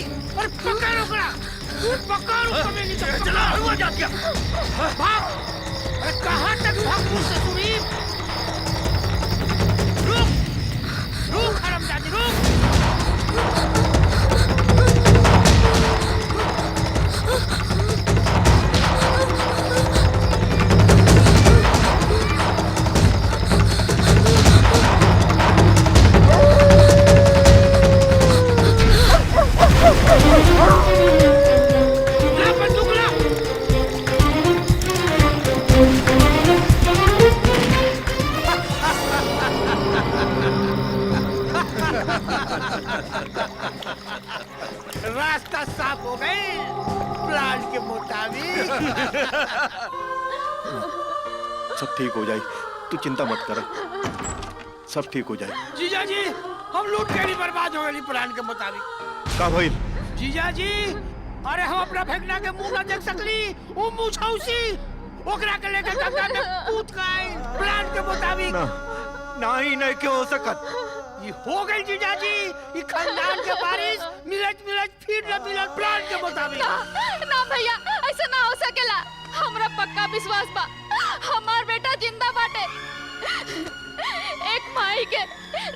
दी और पकड़ ऊपर में नीचे चला हुआ जा गया। भाग, अरे कहाँ तक भाग मुझसे सुरीब? रुक हरामजादी रुक। रास्ता साफ हो गई प्लान के मुताबिक। सब ठीक हो जाए, तू चिंता मत कर, सब ठीक हो जाए। जीजा जी हम लूट के बर्बाद हो गई प्लान के मुताबिक। का भाई? जीजा जी अरे हम अपना फेंकना के मुंह ना देख सकली, वो मुंह छौसी ओकरा के लेके गंगा में कूद गए प्लान के मुताबिक। ना ही नहीं क्यों हो सकत? ये हो गई जीजा जी, ये खानदान के बारिश मिलत फिर न मिलत प्लान के मुताबिक। ना भैया ऐसा ना हो सकेला, हमरा पक्का विश्वास बा हमार बेटा जिंदा बाटे। एक माई के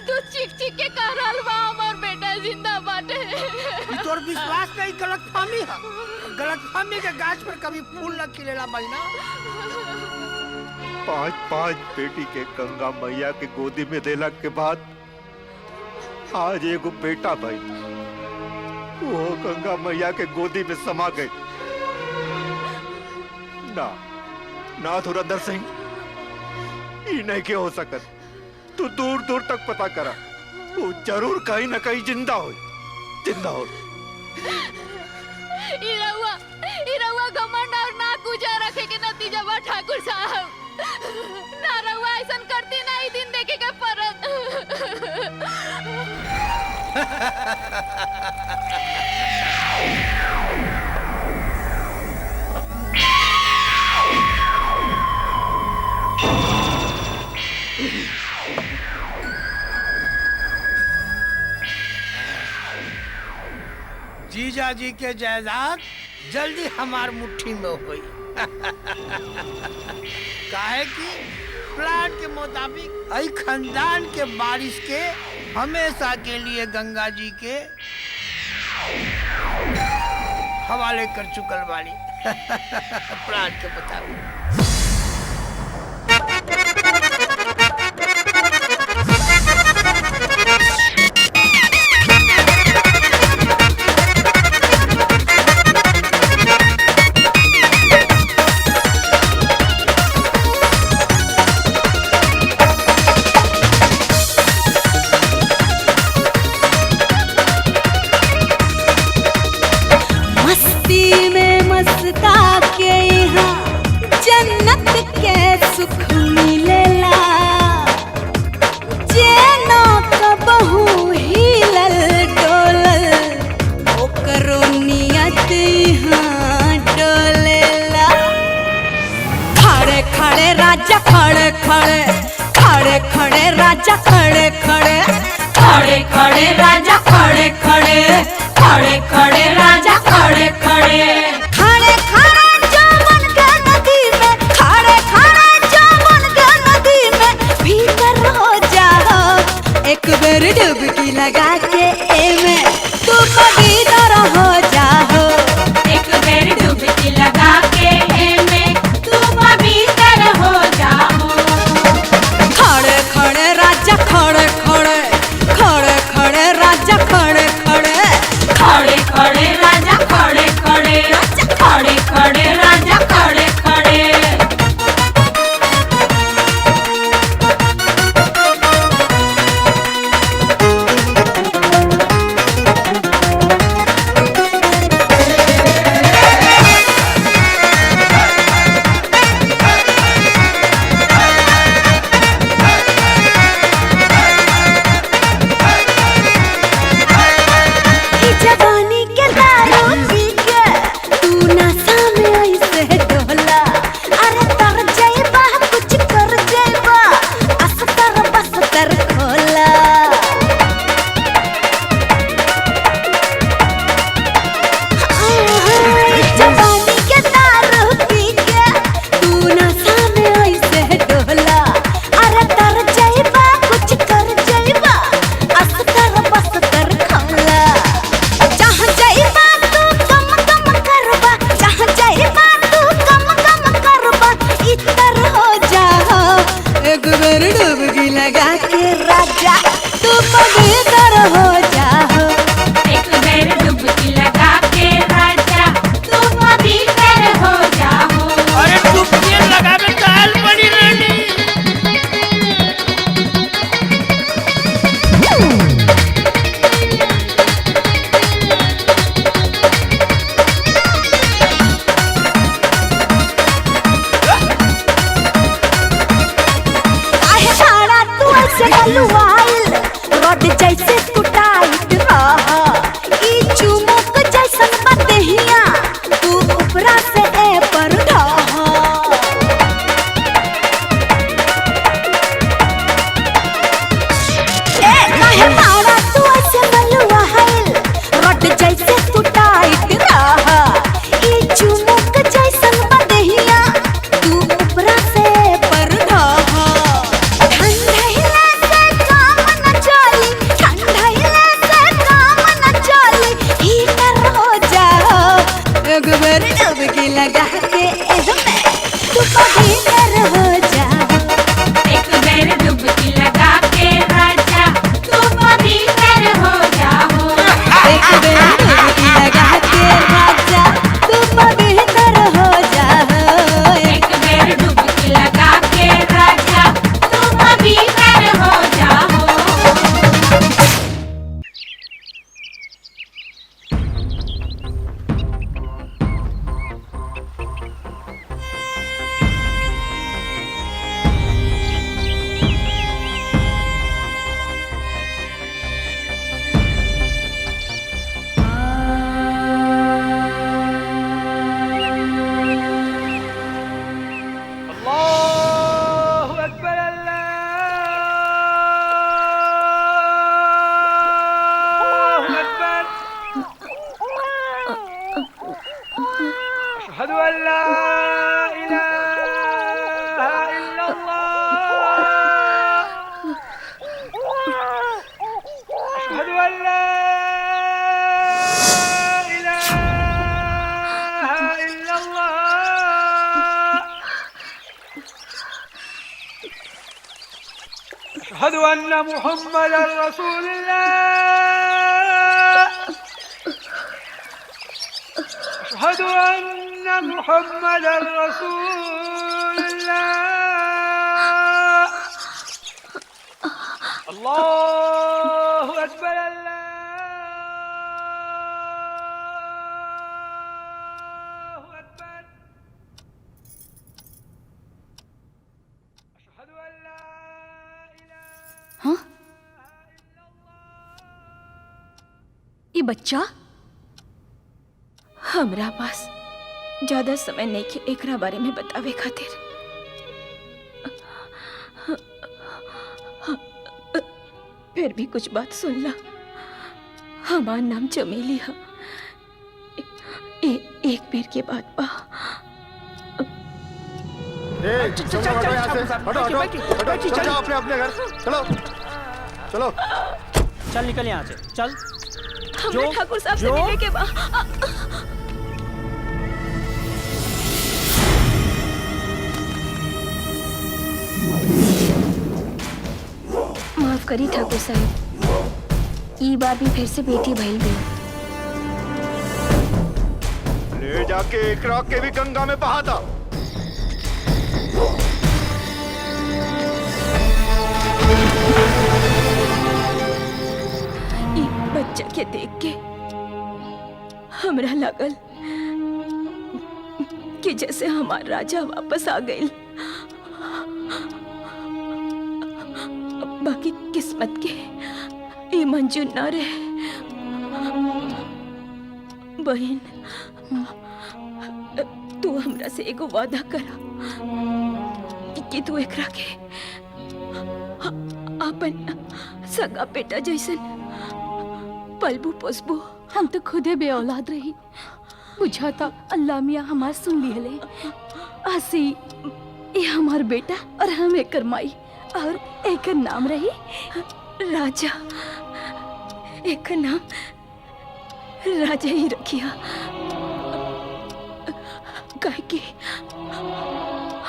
दूध चीख के कह रहल बा हमार बेटा जिंदा बाटे। ये तोर विश्वास नहीं गलतफहमी है। गलतफहमी के गाछ पर कभी फूल न खिलेला बहिना। 5 बेटी के गंगा मैया के गोदी में देला के बाद आज एगो बेटा भाई वो गंगा मैया के गोदी में समा गए। ना धुरंधर सिंह, ये नहीं क्यों हो सकत? तू दूर दूर तक पता करा, वो जरूर कहीं न कहीं जिंदा हो। इरहुआ घमंड और नाक ऊंचा रखे के नतीजा बा ठाकुर साहब। ना रहुआ ऐसा करती ना ही दिन देखे के परत। जीजा जी के जायदाद जल्दी हमार मुट्ठी में हुई। काहे कि प्लान के मुताबिक आई खानदान के बारिश के हमेशा के लिए गंगा जी के हवाले कर चुकल वाली। प्लान के मुताबिक एक बेर डुबकी लगा के राजा तू पवित्र हो जाओ। एक बेर डुबकी लगा के राजा तू पवित्र हो जाओ। अरे डुबकी लगावे काल पड़ी रानी। काहे साड़ा तू ऐसे गलुआइल रोड जैसे तू टाइट रहा ई चुमुक जैसन बदहिया तू ऊपरा से ए पर ढहा। ए काहे साड़ा तू ऐसे गलुआइल रोड जैसे तू टाइट रहा ई चुमुक जैसन बदहिया तू ऊपरा से ए पर ढहा। ठंडइला से काम न चली, ठंडइला से काम न चली, हीटर हो जाओ। एक बेर डुबकी लगा के एहमे तू पवित्र हो जाओ। एक बेर डुबकी लगा के राजा तू पवित्र हो जाओ। एक बेर डुबकी लगा के राजा तू पवित्र हो जाओ। एक बेर डुबकी लगा के राजा तू पवित्र हो जाओ। अल्लाहु अकबर अल्लाहु अकबर। अशहदु अन ला इलाहा इल्लल्लाह। अशहदु अन ला इलाहा इल्लल्लाह। أشهد أن محمدا رسول الله. أشهد أن محمدا رسول الله. الله أكبر الله أكبر. أشهد أن لا हाँ? ये बच्चा हमरा पास ज्यादा समय नहीं के एकरा बारे में बतावे खातिर। फिर भी कुछ बात सुन ला। हमार नाम चमेली है। एक बेर के बाद बा। चलो अपने घर चलो चलो। चल निकल यहाँ से चल। हमरा ठाकुर साहब से मिले के बा। माफ करी ठाकुर साहब, ई बार भी फिर से बेटी भइल गई। ले जाके एकरा के भी गंगा में बहा था। ई बच्चा के देख के हमरा लागल कि जैसे हमार राजा वापस आ गई। बाकी किस्मत के ये मंजूर न रहे। बहन, तू हमरा से एगो वादा करा कि तू एकरा के अपन सगा बेटा जैसन पलबू पोसबू। हम तो खुदे बे औलाद रही, बुझाता अल्लाह मियाँ हमार सुन लिहले। आसी ये हमार बेटा और हम एक माई और एक नाम रही राजा। एक नाम राजा ही रखिया, काहे कि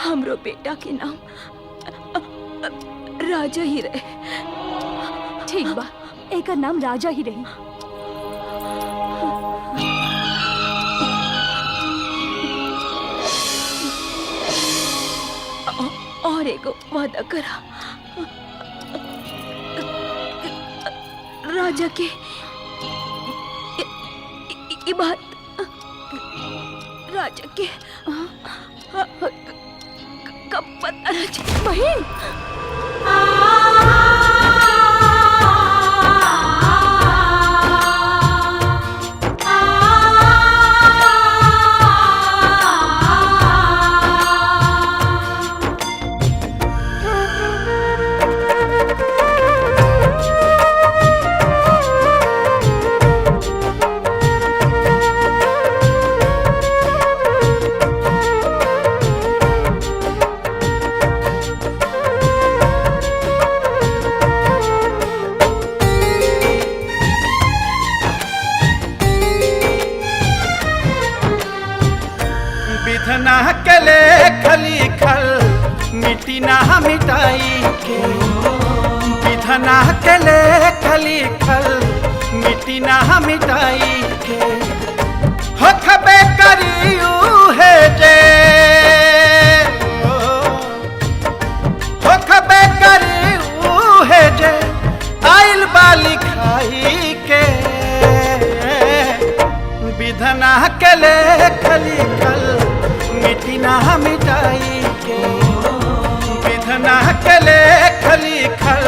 हमरो बेटा के नाम राजा ही रहे। ठीक बा, एक नाम राजा ही रही। और एगो वादा करा, राजा के ये बात राजा के कब पता न चले। बहन बिधना के ले खली खल मिट्टी ना मिटाई के, बिधना के ले खली खल मिट्टी ना मिटाई के, हो खबे करियू है जे, हो खबे करियू है जे आइल बाली खाई के, बिधना के ले खली खल मिट्टी ना मिटाई के, बिधना के ले खली खल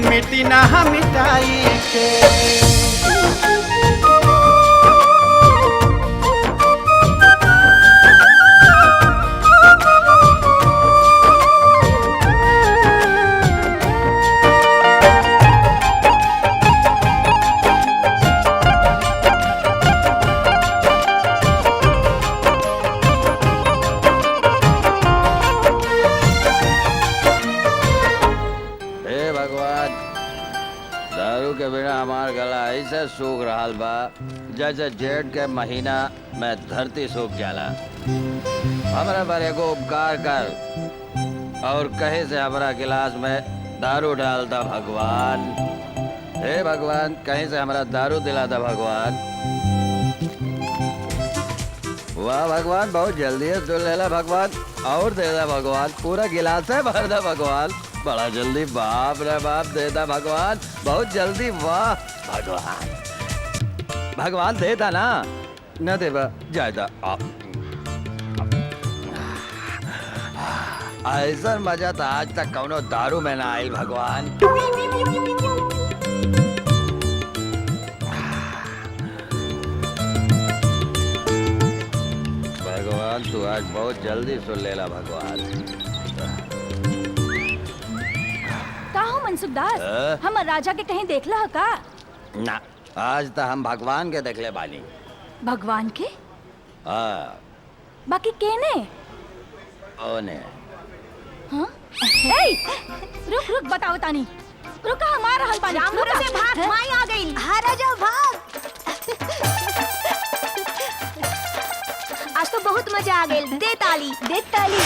मिट्टी ना मिटाई के। हमार गला ऐसे सूख रहा बा जैसे जेठ के महीना में धरती सूख जाला। हमरा पर एगो उपकार कर और कहे से हमरा गिलास में दारू डाल दा भगवान। हे भगवान, कहीं से हमरा दारू दिला दा भगवान। वाह भगवान, बहुत जल्दी है तो ले ला भगवान, और दे दा भगवान, पूरा गिलास है भर दा भगवान, बड़ा जल्दी, बाप रे बाप, दे दा भगवान, बहुत जल्दी। वाह भगवान, भगवान दे दा ना, न दे बा जायदा। ऐसा मजा तो आज तक कौनो दारू में ना आयल भगवान। भगवान तू आज बहुत जल्दी सुन लेला भगवान। का हो मनसुख दास, हम राजा के कहीं देखला है का? ना, आज तो हम भगवान के देखले बानी। भगवान के? हाँ। बाकी केने? ओने। हाँ? ए, रुक रुक बताओ तानी। रुका, हमारा हल पानी। रामपुर से भाग, माई आ गई। हाँ राजा भाग। आज तो बहुत मजा आ गई। दे ताली, दे ताली।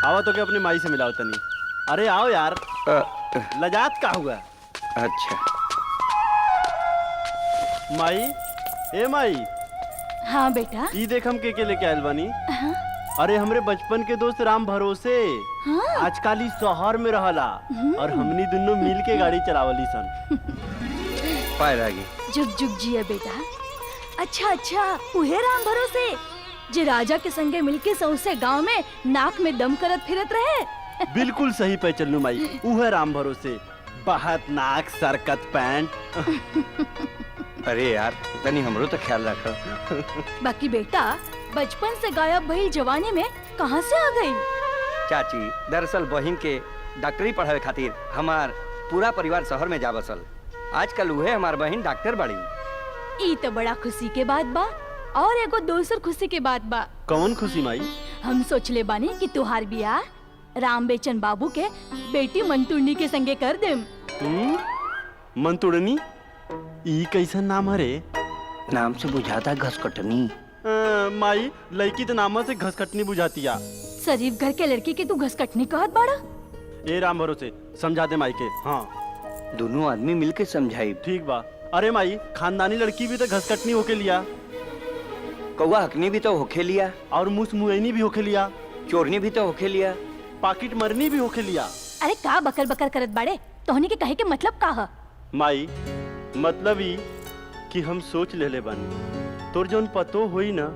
आओ तो क्या अपनी माई से मिलाओ तनी। अरे आओ यार, लजात का हुआ? अच्छा माई, ए माई। हाँ बेटा। ई देख हम के लेके आयल बानी। हाँ? अरे हमरे बचपन के दोस्त राम भरोसे। हाँ? आजकल ई शहर में रहला और हमनी दोनों मिल के गाड़ी चलावली सन। पाए आगे। जुग जुग जिया बेटा। अच्छा अच्छा, उहे राम भरोसे जे राजा के संगे मिलके सौसे गांव में नाक में दम करत फिरत रहे। बिल्कुल सही पहचानू माई, उहे राम भरोसे। बहत नाक, सरकत पैंट। अरे यार, तनी हमरो तो ख्याल रखो। बाकी बेटा, बचपन से गायब भइल जवानी में कहाँ से आ गई? चाची, दरअसल बहिन के डॉक्टरी पढ़ावे खातिर हमार पूरा परिवार शहर में जा बसल। आजकल उहे हमार बहिन डॉक्टर बड़ी। ई तो बड़ा खुशी के बात बा। और एगो दोसर खुशी के बात बा। कौन खुशी माई? हम सोचले बानी कि तुहार बियाह राम बेचन बाबू के बेटी मंतुरनी के संगे कर देम। मंतुड़नी? ई कैसन नाम हरे? नाम से बुझाता घसकटनी। माई लड़की तो नाम से घसकटनी बुझातिया। शरीफ घर के लड़की के तू घसकटनी कहत बाड़ा? ए राम भरोसे समझा दे माई के। हाँ दोनों आदमी मिलके समझाई। ठीक बा। अरे माई खानदानी लड़की भी तो घसकटनी होके लिया, कौआ हकनी भी तो होखे लिया, और मुस मुएनी भी होके लिया, चोरनी भी तो होखे लिया, पाकिट मरनी भी होके लिया। अरे का बकर बकर करत बाड़े? तोहनी के कहे के मतलब का ह? माई मतलब ई कि हम सोच लेले बानी, तोर जौन पतो होई ना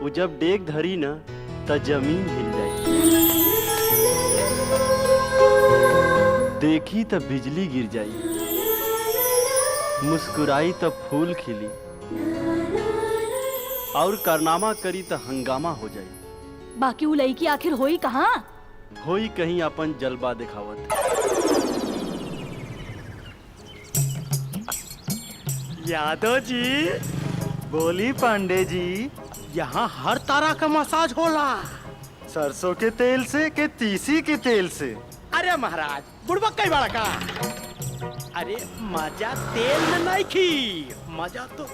वो जब डेग धरी ना त जमीन हिल जाई, देखी त बिजली गिर जाई, मुस्कुराई त फूल खिली, और कारनामा करी त हंगामा हो जाई। बाकी वो लड़की आखिर होई कहाँ? होई कहीं अपन जलवा दिखावत। यादव जी बोली पांडे जी, यहाँ हर तरह का मसाज होला। सरसों के तेल से के तीसी के तेल से? अरे महाराज बुड़बक कई बड़ा का। अरे मजा तेल में नहीं की, मजा तो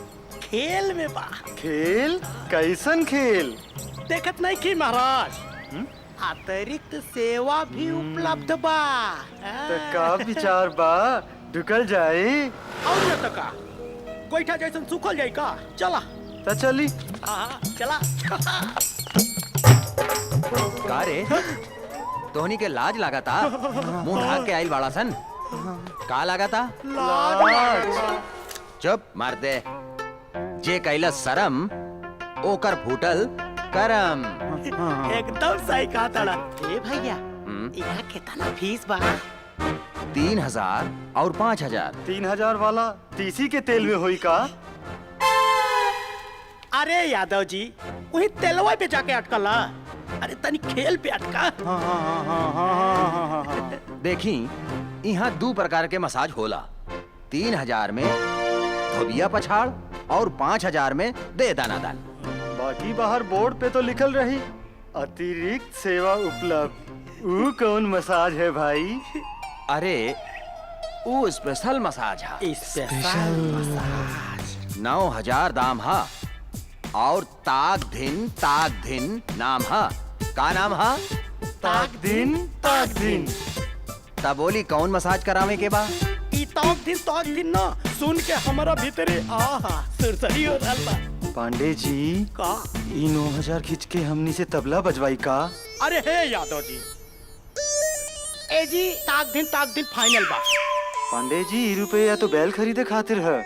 खेल में बा। खेल? कैसन खेल? देखत नहीं की महाराज, अतिरिक्त सेवा भी उपलब्ध बा। तो का विचार बा, ढुकल जाए? और न तो का गोईठा जैसन सुखल जाई का? चला तो चली। हाँ चला। का रे तोहनी के लाज लगाता? मुंह ढाक के आइल बाड़ा सन, का लगाता? चुप मार दे। जे कैला शरम ओकर फूटल करम। एकदम सही कहा ताड़ा। ए भैया यहाँ कितना फीस बा? 3000 और 5000। 3000 वाला तीसी के तेल में होई का? अरे यादव जी वही तेलवा पे जाके अटकला। अरे तनी खेल पे अटका। देखी यहाँ 2 प्रकार के मसाज होला। 3000 में धोबिया पछाड़ और 5000 में दे दाना दान। बाकी बाहर बोर्ड पे तो लिखल रही अतिरिक्त सेवा उपलब्ध। वो कौन मसाज है भाई? अरे वो स्पेशल मसाज है। स्पेशल मसाज 9000 दाम है और ताक दिन नाम है। का नाम है? ताक दिन। तब बोली कौन मसाज करावे के बा? ई ताक दिन ना सुन के हमारा भीतरे आहा सुरसरी हो रहल बा। पांडे जी का ई 9000 खींच के हमनी से तबला बजवाई का? अरे हे यादव जी, ए जी ताक दिन फाइनल बा। पांडे जी ई रुपया तो बैल खरीदे खातिर है।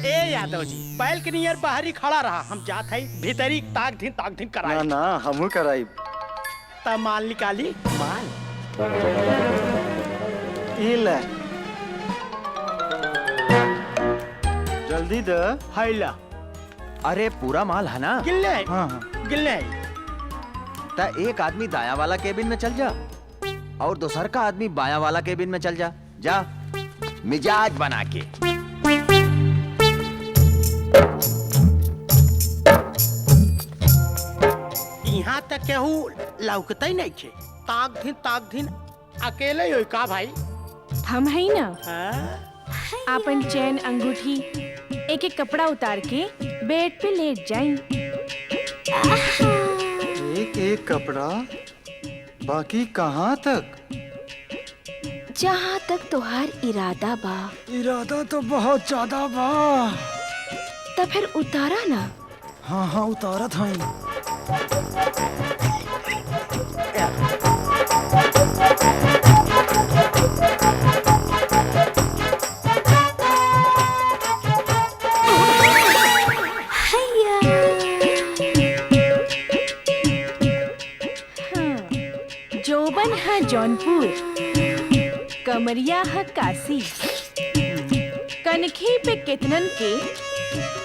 ए यादव जी बैल के नियर बाहरी खड़ा रहा, हम जात है भीतरी ताक दिन कराए। ना हमू कराइब। तब माल निकाली। माल ये ले जल्दी दे। हैला अरे पूरा माल है ना? गिल्ले हाँ गिल्ले। ता एक आदमी दाया वाला केबिन में चल जा और दूसर का आदमी बाया वाला केबिन में चल जा मिजाज बना के। यहाँ तक केहू लौकते नहीं थे। ताक दिन अकेले हो का भाई? हम है ना हाँ? अपन चैन अंगूठी एक एक कपड़ा उतार के बेड पे लेट जाएं। एक कपड़ा, बाकी कहाँ तक? जहाँ तक तोहार इरादा बा। इरादा तो बहुत ज्यादा बा। तब फिर उतारा ना। हाँ उतारत हूँ। जोबन है जौनपुर, कमरिया है काशी, कनखी पे कितनन के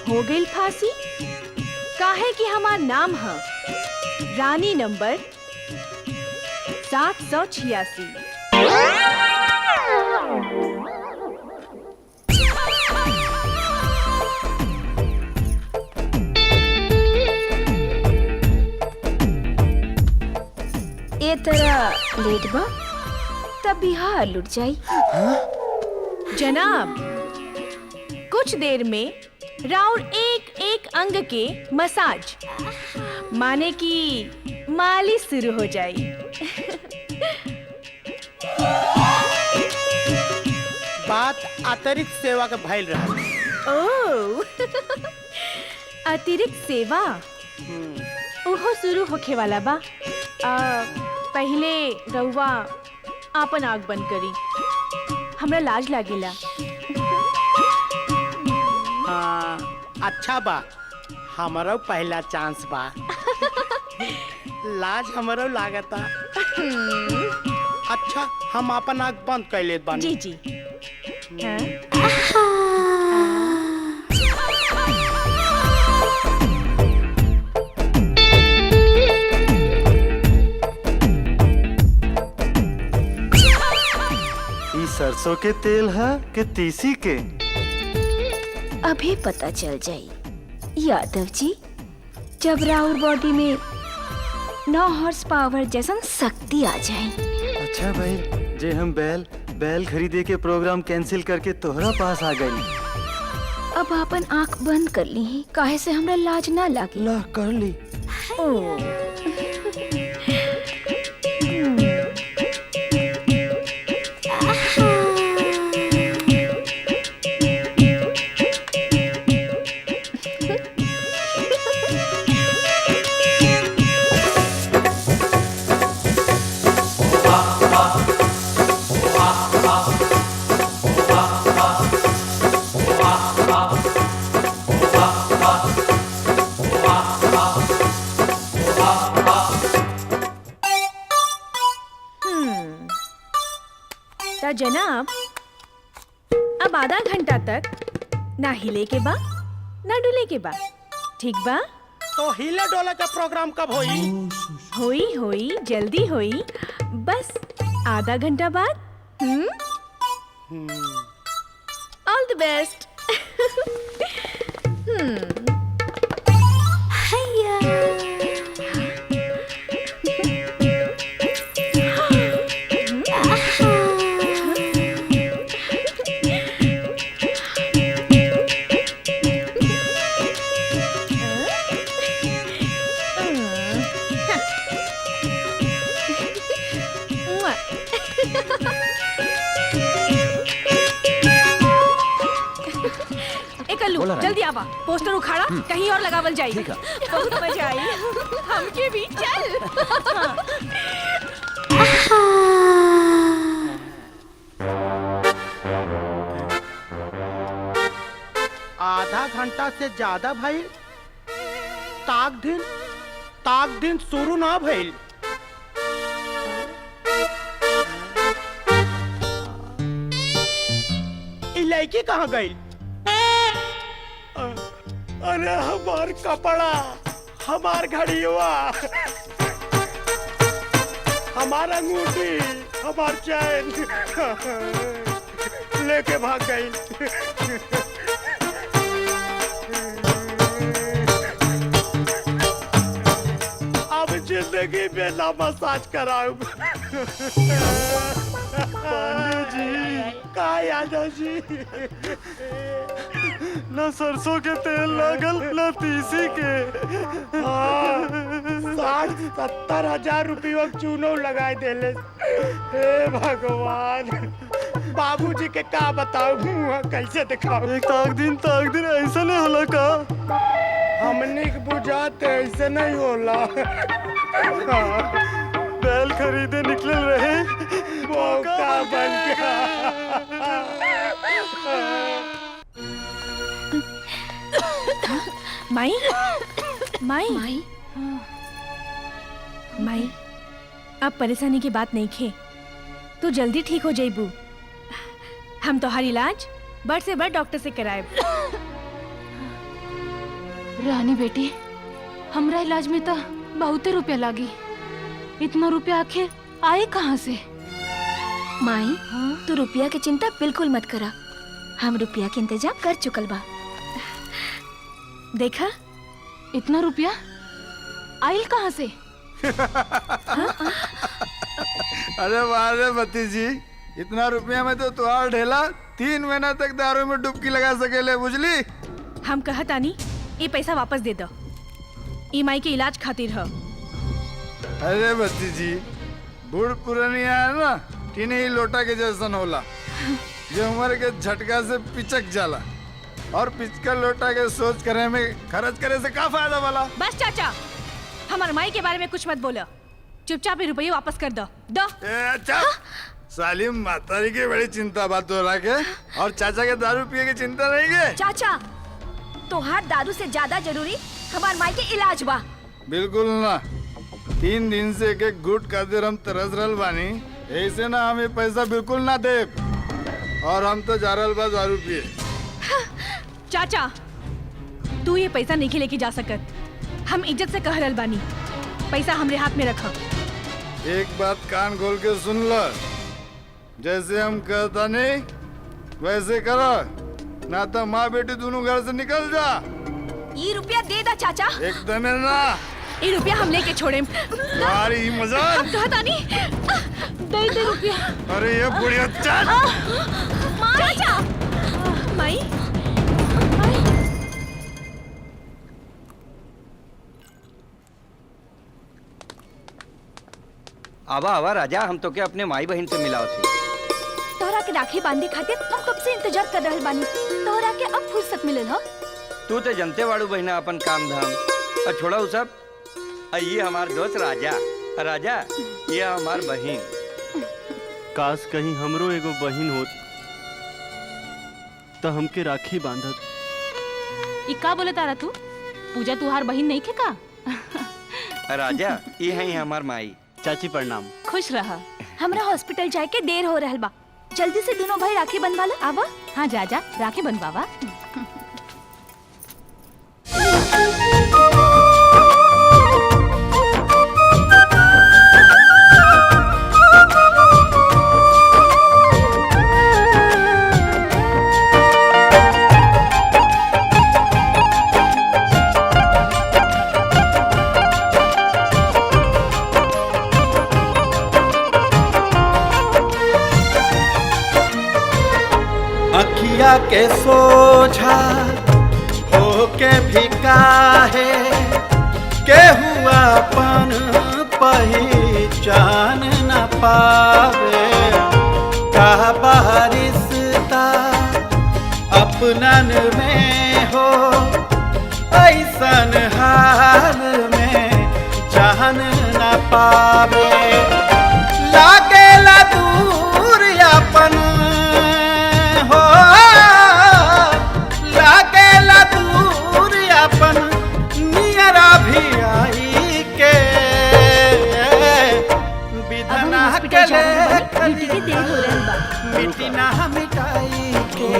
हो गई फांसी। काहे कि हमार नाम है रानी नंबर 786। ए तरह लेट बा तब बिहार लुट जाई। जनाब कुछ देर में राउर एक एक अंग के मसाज माने कि मालिश शुरू हो जाई। बात अतिरिक्त सेवा के भइल रहा। ओ अतिरिक्त सेवा ओहो शुरू होखे वाला बा। पहले रउआ आपन आँख बंद करी, हमरा लाज लागेला। हाँ, अच्छा बा, हमारा पहला चांस बा। लाज हमारा लागता। अच्छा, हम अपन आँख बंद कर लेत बानी। जी जी। हाँ? ई सरसों के तेल है कि तीसी के? अभी पता चल जाई यादव जी, जब राउर बॉडी में 9 हॉर्स पावर जैसन शक्ति आ जाए। अच्छा भाई, जे हम बैल खरीदे के प्रोग्राम कैंसिल करके तोहरा पास आ गई। अब अपन आँख बंद कर ली, काहे से हमरा लाज ना लागे। ला कर ली। ओ जनाब, अब आधा घंटा तक ना हिले के बा ना डुले के बा, ठीक बा? तो हिले डोले का प्रोग्राम कब होई? होई जल्दी होई, बस आधा घंटा बाद। ऑल द बेस्ट। जल्दी आवा, पोस्टर उखाड़ा, कहीं और लगावल जाई। बहुत मजा आई। हमके भी चल। आधा घंटा से ज्यादा भइल, ताक दिन शुरू ना भइल। ई लड़की कहाँ गई? अरे हमार कपड़ा, हमार घड़िया, हमार अंगूठी, हमार चैन लेके भाग गई। अब जिंदगी में ना मसाज कराऊं। पांडे जी, का यादव जी, ना सरसों के तेल लागल ना तीसी के। 60-70 हजार रुपया चूनो लगाए देले। हे भगवान, बाबूजी के का बताऊं, कैसे दिखाऊं? एक ताक दिन ऐसा नहीं होला का? हमने के बुझाते ऐसे नहीं होला। बैल खरीदे निकल रहे, मौका बन गया। माई, अब परेशानी की बात नहीं खे, तू जल्दी ठीक हो जाइबू। हम तोहार इलाज बड़ से बड़ डॉक्टर से कराए। रानी बेटी, हमरा इलाज में तो बहुते रुपया लागी। इतना रुपया आखिर आए कहाँ से? माई, तू रुपया की चिंता बिल्कुल मत करा, हम रुपया के इंतजाम कर चुकल बा। देखा, इतना रुपया आइल कहाँ से? अरे वाह रे भतीजी, इतना रुपया में तो तुहार ढेला 3 महीना तक दारू में डुबकी लगा सकेले, बुझली? हम कहत आनी ये पैसा वापस दे दो। ई माई के इलाज खातिर है। अरे बच्ची जी, बूढ़ पुरानिया है ना, टीने ही लोटा के जैसन होला, जो उम्र के झटका से पिचक जाला, और पिचका लोटा के सोच करे में खर्च करे से का फायदा वाला। बस चाचा, हमारे माई के बारे में कुछ मत बोलो। चुपचाप ये रुपये वापस कर दो। दो। अच्छा, सालिम मातारी की बड़ी चिंता बात हो रहा के, और चाचा के दारू पिए की चिंता नहीं है। चाचा, तोहार दारू से ज्यादा जरूरी हमार माई के इलाज बा। बिल्कुल ना, 3 दिन से एक गुट खातिर हम तरस रहल बानी, ऐसे ना हमें पैसा बिल्कुल ना दे, और हम तो जा रहल बा दारू पिए। चाचा, तू ये पैसा नहीं लेके जा सकत। हम इज्जत से कह रहल बानी, पैसा हमरे हाथ में रखा। एक बात कान खोल के सुन लो, जैसे हम कहता नहीं वैसे करो, ना तो माँ बेटी दोनों घर से निकल जा। ये रुपया दे दा चाचा। एकदम ना, ये रुपया हम लेके छोड़े। तुम्हारी मजाक। हम कहता नहीं, दे रुपया। अरे ये बुढ़िया चाचा, माई। आवा आवा राजा, हम तो क्या अपने माई बहन से मिलाओ थे। तोहरा के राखी बांधे खातिर हम कब से इंतजार कर रहल बानी। तोहरा के अब फुर्सत मिलल ह। तू तो जनते वाड़ू बहना अपन काम धाम, और छोड़ा उ सब। ये हमार दोस्त राजा, राजा ये हमार बहन। काश कहीं हमरो एगो बहन होत तो हमके राखी बांधत। ई का बोले तारा तू? पूजा तुहार बहन नहीं खे का? राजा ये है हमार माई। चाची प्रणाम। खुश रहा। हमरा हॉस्पिटल जाए के देर हो रहल बा, जल्दी से दोनों भाई राखी बंधवा लो। आवा। हाँ जा जा, राखी बंधवावा। अखिया के सोझा होके भी काहे के हुआ अपन पहचान न पावे, का बारिशता अपनन में हो, ऐसन हाल में जान न पावे। लागेला दूर अपन हो, लागेला दूर अपन नियरा भी आई के, विधना के मिटी ना मिटाई के,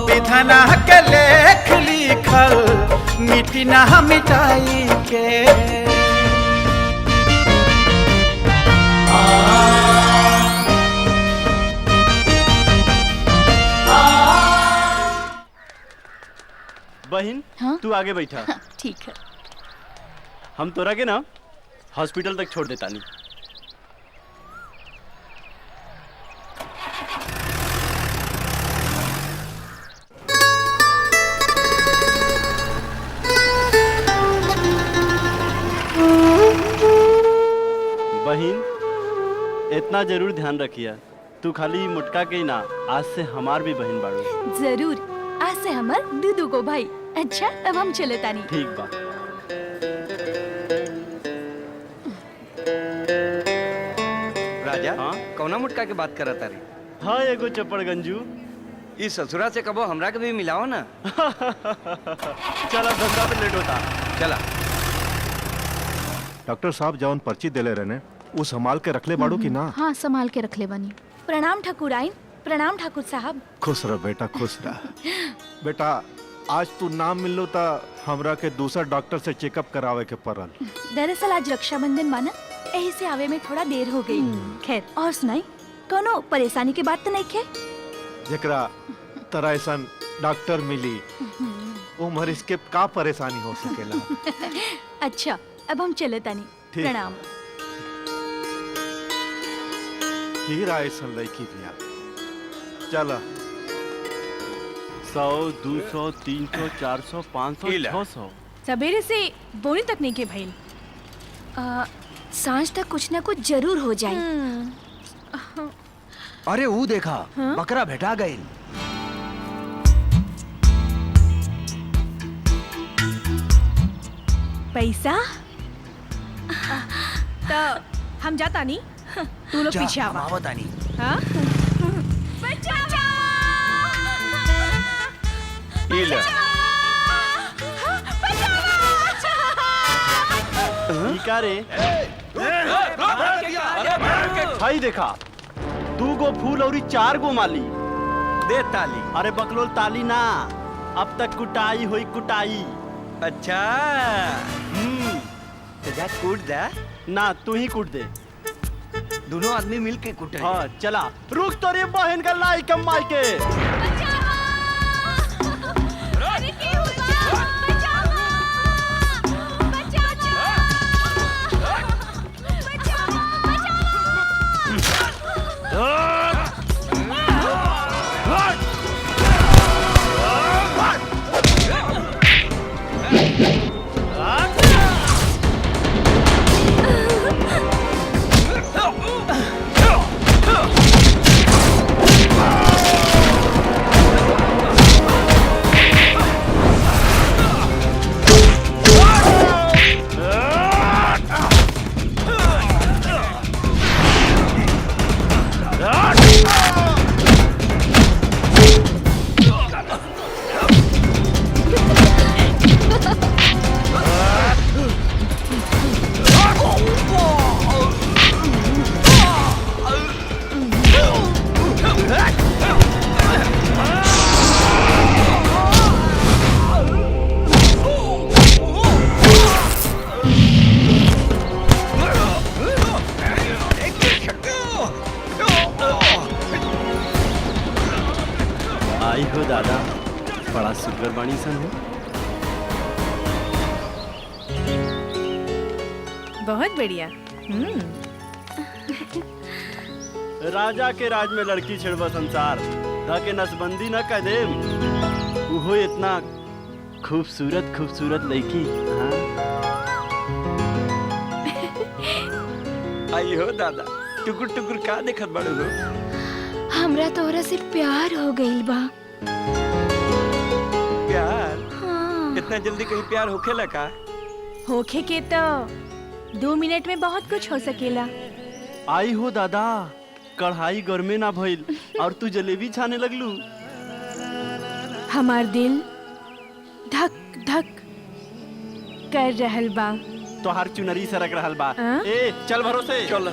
विधना के लेख लिखल मिटी ना मिटाई के। बहन हाँ? तू आगे बैठा। हाँ, ठीक है। हम तोरा के ना हॉस्पिटल तक छोड़ देता नहीं। बहन इतना जरूर ध्यान रखिया, तू खाली मुटका के ही ना, आज से हमार भी बहन बाड़ू। जरूर, आज से हमार दूधू को भाई। अच्छा, अब हम चले तानी। ठीक बा। राजा हाँ? कौना मुटका के बात करत तारी? हाँ एगो चपड़ गंजू। इस ससुरा से कबो हमरा के भी मिलाओ ना। चला धंधा पे लेट होता। चला। डॉक्टर साहब जौन पर्ची देले रहने वो संभाल के रखले बाड़ू की ना? हाँ, संभाल के रख ले बानी। प्रणाम ठाकुर आइन। प्रणाम ठाकुर साहब। खुश रह बेटा, खुश रह। बेटा आज तू ना मिलो ता हमरा के दूसरा डॉक्टर से चेकअप करावे के पड़ल। दरअसल आज रक्षाबंधन माना, यही से आवे में थोड़ा देर हो गई। खैर, और सुनाई, कोनो परेशानी के बात तो नहीं खे? जकरा तरह ऐसा डॉक्टर मिली वो मरीज के का परेशानी हो सकेला। अच्छा, अब हम चले तानी। प्रणाम। हीरा ऐसा लड़की भी आ। चला 100, 200, 300, 400, 500, 600। सवेरे से बोनी तक नहीं के भइल। सांझ तक कुछ ना कुछ जरूर हो जाए। अरे वो देखा, बकरा भेटा गई। पैसा तो हम जाता नहीं, तू लोग पीछे आवा। हाँ? का रे भाई देखा, 2 गो फूल और 4 गो माली दे ताली। अरे बकलोल ताली ना, अब तक कुटाई हुई कुटाई। अच्छा तो जा कूट जा। ना तू ही कूट दे, दोनों आदमी मिल के कूटे। हाँ चला, रुक तो रे बहन का लाई कमाई के। आई हो दादा, बड़ा सुगर बाणी सन हो। बहुत बढ़िया। राजा के राज में लड़की छिड़वा संसार, के नसबंदी न कह दे। वो इतना खूबसूरत खूबसूरत लड़की। हाँ? आई हो दादा, टुकुर टुकुर का देखत बड़ो हो? हमरा तोहरा से प्यार हो गइल बा। प्यार? हाँ। इतना जल्दी कहीं प्यार होखेला का? होखे के तो 2 मिनट में बहुत कुछ हो सकेला। आई हो दादा, कढ़ाई गर्मे ना भइल और तू जलेबी छाने लगलू। हमार दिल धक धक कर रहल बा। तो हर चुनरी सरक रहल बा। हाँ? ए चल भरोसे चल।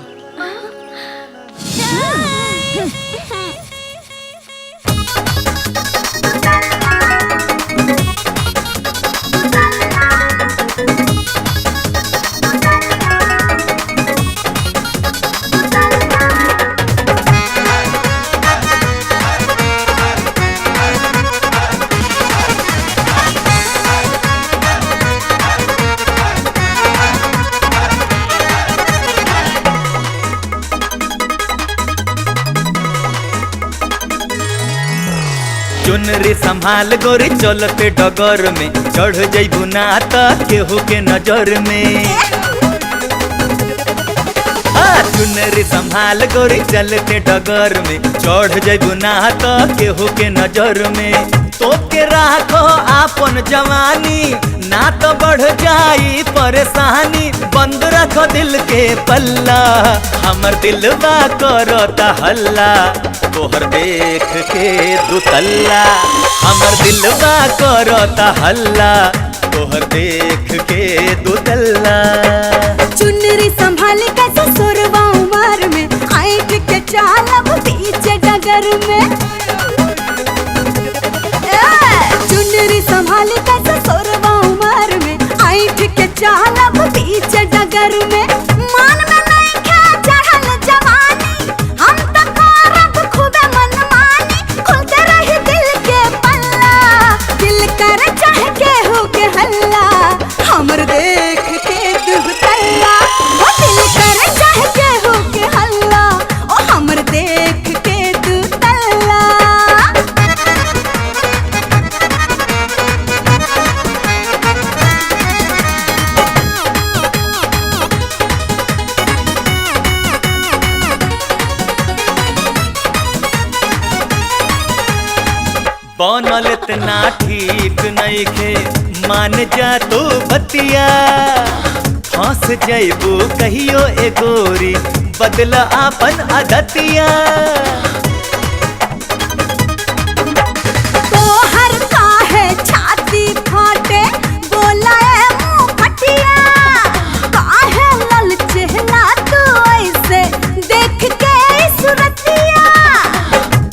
चुनरी संभाल गोरी चलते डगर में, चढ़ जइबू ना त केहू के नजर में। चुनरी संभाल गोरी चलते डगर में, चढ़ जइबू ना त केहू के नजर में। तो के राखो आपन जवानी, ना तो बढ़ जाई परेशानी। बंद रखो दिल के पल्ला, हमर दिलवा करता हल्ला। तोहर देख के दुतल्ला, हमर दिलवा करता हल्ला। तोहर देख के दुतल्ला। चुनरी संभाल कैसे सोरवा उमर में, हाइट के चालब पीछे डगर में। चुनरी संभाल कैसे सोरवा उमर में, हाइट के चालब पीछे डगर में। मान में नहीं क्या चढ़ल जवानी, हम तो करब खूबे मनमानी। खुलते रही दिल के पल्ला, दिल कर चाहे केहू के हल्ला। हमर देख के दुतल्ला, ओ दिल कर चाहे केहू के हल्ला। ओ हमर देख के दुतल्ला। बनल इतना ठीक नहीं खे मान जा तू बतिया फंस जैबू कहियो ए गोरी बदला आपन आदतिया तोहर काहे छाती फाटे बोला ए मुंह फटिया काहे ललचेला तू ऐसे देख के सूरतिया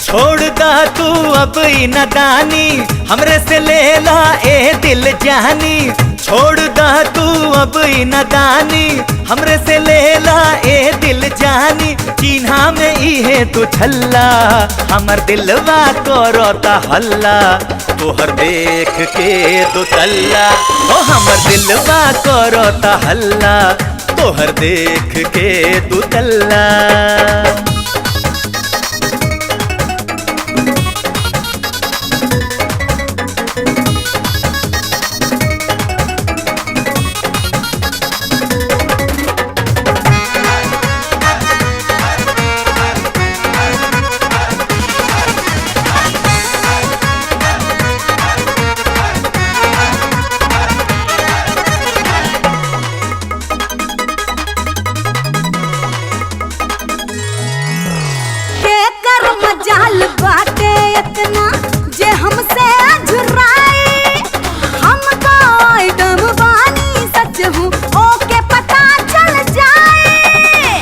छोड़ दा तू अब ई नादानी हमरे से ले ला ए दिल जानी छोड़ दा तू अब ई नादानी हमरे से ले ला ए दिल जानी चिन्हा में इहे तू छल्ला हमर दिलवा करता हल्ला तोहर देख के दो तल्ला ओ हमर दिलवा करता हल्ला तोहर देख के दो तल्ला जाल बाटे इतना जे हमसे झुराई हम तो एकदम बानी सच हूँ ओके पता चल जाए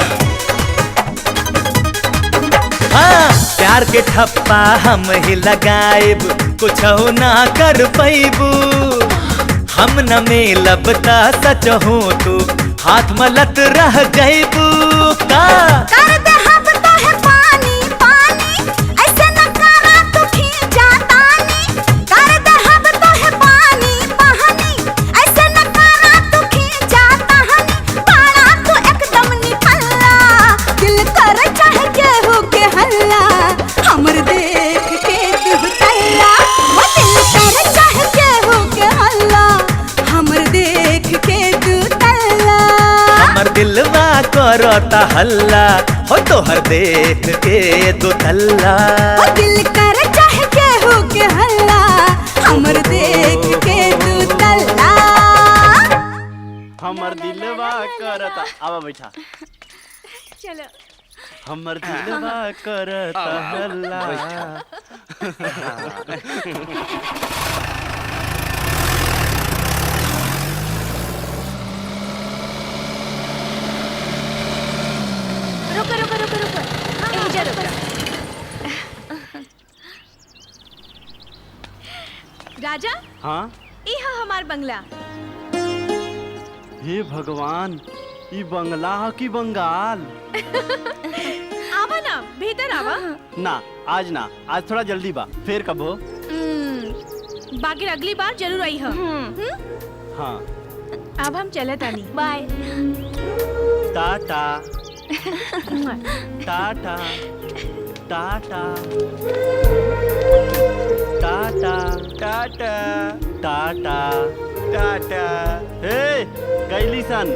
हाँ प्यार के ठप्पा हम ही लगाएब कुछ ना कर पैबू हम न मिलब ता सच हूँ तू हाथ मलत रह जैबू का कर दे हम तो है पानी पानी ऐसे न करा तू खींचा तानी कर दे हम तो है पानी पानी ऐसे न करा तू खींचा तानी बाड़ा तू एकदम निकल्ला दिल कर चाहे के हो के हल्ला हमर देख के तू तल्ला वो दिल कर चाहे के हो के हल्ला हमर देख के तू तल्ला हमर दिलवा करता हल्ला हो तोहर देख के दो तल्ला ओ दिल कर चाहे के हो के हल्ला हमर देख के दू तल्ला हमर दिलवा करता आवा बैठा चलो हमर दिलवा करता हल्ला रुको रुको रुको रुको यहीं जा रुको राजा हाँ ई हा हमार बंगला हे भगवान ई बंगला ह की बंगाल आवा ना भीतर आवा ना आज ना आज थोड़ा जल्दी बा फिर कब हो बाकी अगली बार जरूर आई हम हाँ अब हम चले तानी बाय टाटा टाटा टाटा टाटा टाटा टाटा टाटा हे गैली सन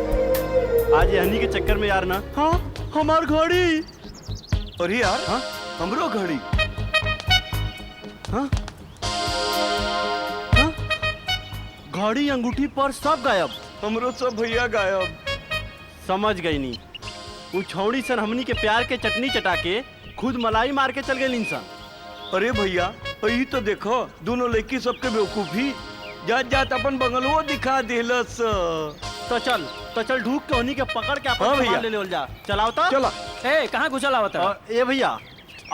आज हनी के चक्कर में यार ना हाँ हमार घड़ी अरे यार हाँ हमरो घड़ी हाँ हाँ घड़ी अंगूठी पर सब गायब हमरो सब भैया गायब समझ गई नी उ छौड़ी सन हमनी के प्यार के चटनी चटा के खुद मलाई मार के चल गए इंसान अरे भैया यही तो देखो दोनों लड़की सबके बेवकूफी जात जात अपन बंगलवो दिखा देलस तो चल ढूक के उन्हीं के पकड़ के अपन हाँ भैया। ले ले जा चलाओ तो चला ए कहाँ घुसल आवत है ए भैया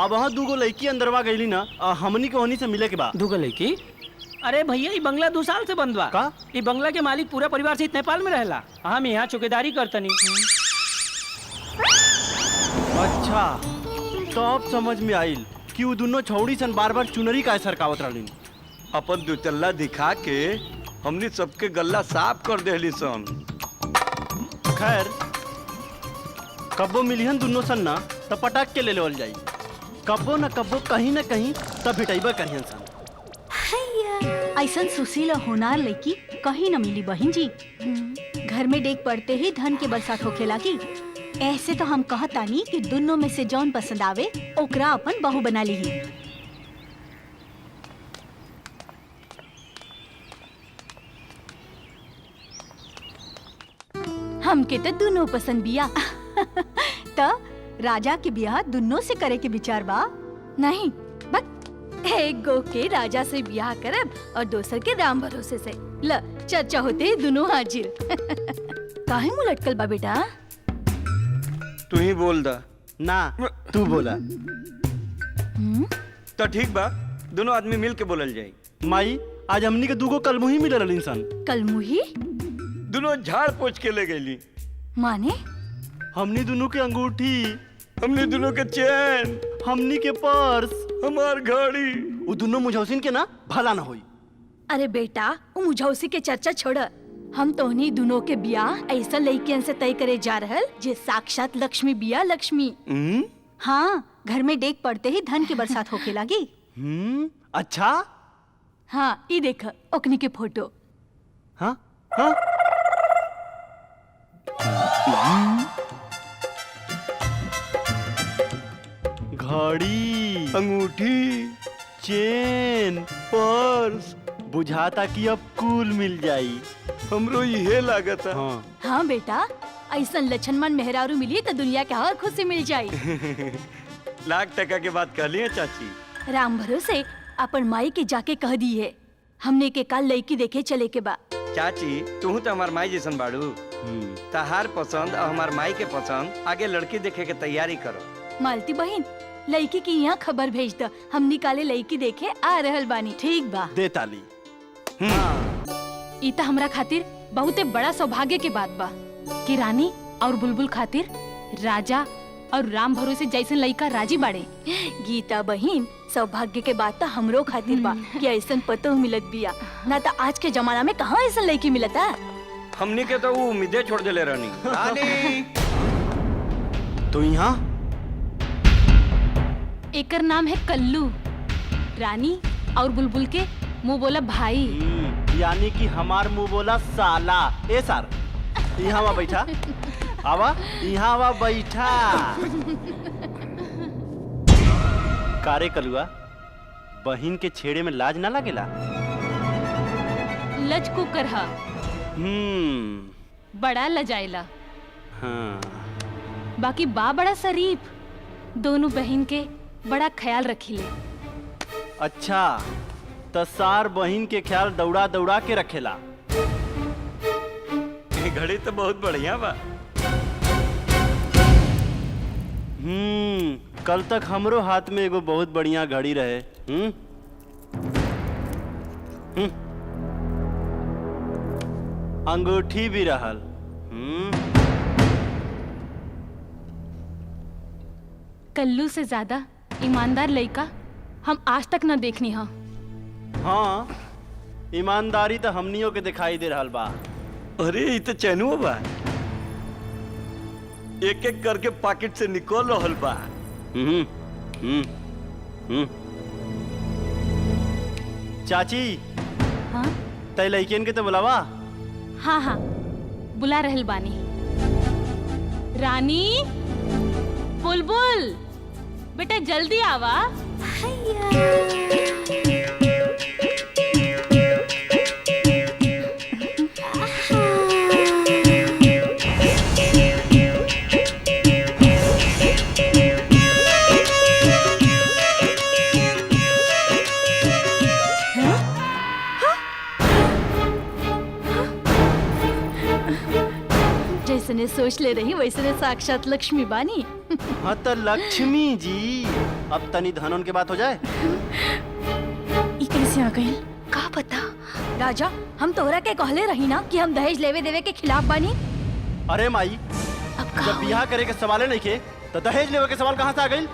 अब वहाँ दूगो लड़की अंदरवा गईली ना हमनी के वहीं से मिले के बाद दुगो लड़की अरे भैया ये बंगला 2 साल से बंद बा का ये बंगला के मालिक पूरा परिवार से नेपाल में रहला हम यहाँ चौकीदारी करतनी अच्छा तो अब समझ में आइल कि वो दोनों छौड़ी सन बार बार चुनरी का सरकावत रही अपन दुचल्ला दिखा के हमने सबके गल्ला साफ कर देली सन खैर कब्बो मिलिहन दोनों सन ना तो पटाक के ले लेवल जाई कब्बो न कब्बो कहीं न कहीं तब भिटाइबा करिहन सन ऐसन सुशील और होनार लड़की कहीं न मिली बहन जी। घर में डेग पड़ते ही धन के बरसात होखे लागी। ऐसे तो हम कहतानी कि दोनों में से जौन पसंद आवे ओकरा अपन बहू बना ली। हमके तो दोनों पसंद बिया। त राजा के ब्याह दुन्नो से करे के विचार बा? नहीं, बस एक गो के राजा से ब्याह करब और दूसर के राम भरोसे से। ल चर्चा होते ही दोनों हाजिर। काहे मुंह लटकल बा बेटा? तू ही बोल दा। ना तू बोला। तो ठीक बा, दोनों आदमी मिल के बोलल जाई। माई आज हमनी के दूगो कलमुही मिलल इंसान। कलमुही? दोनों झाड़ पोछ के ले गईली। माने? हमनी दोनों के अंगूठी, हमनी दोनों के चैन, हमनी के पर्स, हमार घड़ी। वो दोनों मुझौसिन के ना भला ना होई। अरे बेटा, वो मुझौसी के चर्चा छोड़। हम तोहनी दोनों के ब्याह ऐसा लड़कियन से तय करे जा रहल जे साक्षात लक्ष्मी बिया लक्ष्मी। हाँ, घर में डेग पड़ते ही धन की बरसात होके लगी। अच्छा? हाँ, ये देख ओकनी के फोटो। हाँ हाँ। घड़ी, अंगूठी, चेन, पर्स, बुझाता कि अब कुल मिल जाई। हमरो यही लागत है। हाँ। हाँ बेटा, ऐसा लछनमन मेहरारू मिली तो दुनिया के हर खुशी मिल जाई। लाख टका के बात कहली है चाची। राम भरोसे अपन माई के जाके कह दी है हमने के काल लड़की देखे चले के बा। चाची तू तो हमार माई जैसन बाड़ू। तहार पसंद और हमार माई के पसंद आगे लड़की देखे के तैयारी करो। मालती बहन, लड़की की यहाँ खबर भेज द, हम निकाले लड़की देखे आ रहल बानी। ठीक बा। दे ताली। ई त हमरा खातिर बहुते बड़ा सौभाग्य के बात बा कि रानी और बुलबुल खातिर राजा और राम भरोसे जैसे लड़का राजी बाड़े। गीता बहन, सौभाग्य के बात तो हमरो खातिर बा कि ऐसन पतो मिलत बिया, ना तो आज के जमाना में कहाँ ऐसा लड़की मिलता। हमनी के तो वो उम्मीदें छोड़ देले रानी। रानी तो यहाँ एकर नाम है कल्लू। रानी और बुलबुल के मुंह बोला भाई। यानी कि हमार मुंह बोला साला। ए सर, यहाँ आवा बैठा। आवा, यहाँ आवा बैठा। कारे कलुआ, बहिन के छेड़े में लाज ना लगेला? लज कुकर हा, बड़ा लजाइला। हाँ। बाकी बा बड़ा शरीफ, दोनों बहन के बड़ा ख्याल रखीले। अच्छा, तो सार बहिन के ख्याल दौड़ा दौड़ा के रखेला। घड़ी तो बहुत बढ़िया बा। कल तक हमरो हाथ में एगो बहुत बढ़िया घड़ी रहे। अंगूठी भी रहल। कल्लू से ज्यादा ईमानदार लड़का हम आज तक न देखनी हा। हाँ, ईमानदारी तो हमनियों के दिखाई दे रहल बा। अरे ये तो चैनुआ बा, एक एक करके पॉकेट से निकल रहल बा। चाची, हाँ? तय लड़कियन के तो बुलावा। हाँ हाँ, बुला रहल बानी। रानी, बुलबुल, बेटा जल्दी आवा। जैसने सोच ले रही वैसने साक्षात लक्ष्मी बानी। हाँ तो लक्ष्मी जी, अब तनी धनन के बात हो जाए। कैसे आ गई? का पता राजा, हम तोहरा के कहले रही ना कि हम दहेज लेवे देवे के खिलाफ बानी। अरे माई, जब ब्याह करे के सवाल नहीं के तो दहेज लेवे के सवाल कहाँ से आ गई?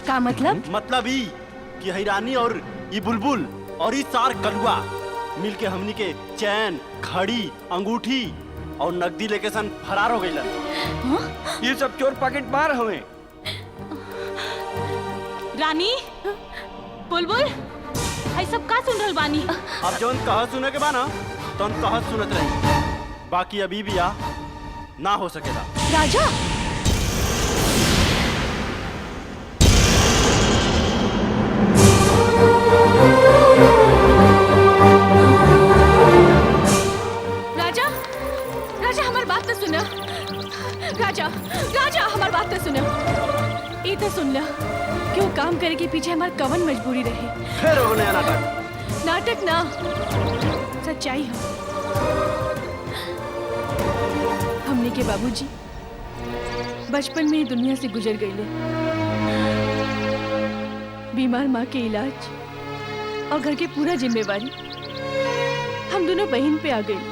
का मतलब? मतलब ई कि हिरानी और ई बुलबुल और ई सार कलुआ मिलके हमनी के चैन, घड़ी, अंगूठी और नकदी लेके सन फरार हो गई। ये सब चोर पॉकेट मार हुए। रानी, बुलबुल, है सब का सुन रहल बानी? अब जौन कहा सुने के बा ना, तो कहा सुनत रही। बाकी अभी भी आ ना हो सकेला। राजा, राजा, राजा हमार बात तो सुन। काम करे के पीछे हमार कवन मजबूरी रहे। फिर वो नया नाटक। नाटक ना, सच्चाई है। हमने के बाबूजी बचपन में ही दुनिया से गुजर गए। बीमार माँ के इलाज और घर के पूरा जिम्मेवारी हम दोनों बहन पे आ गई।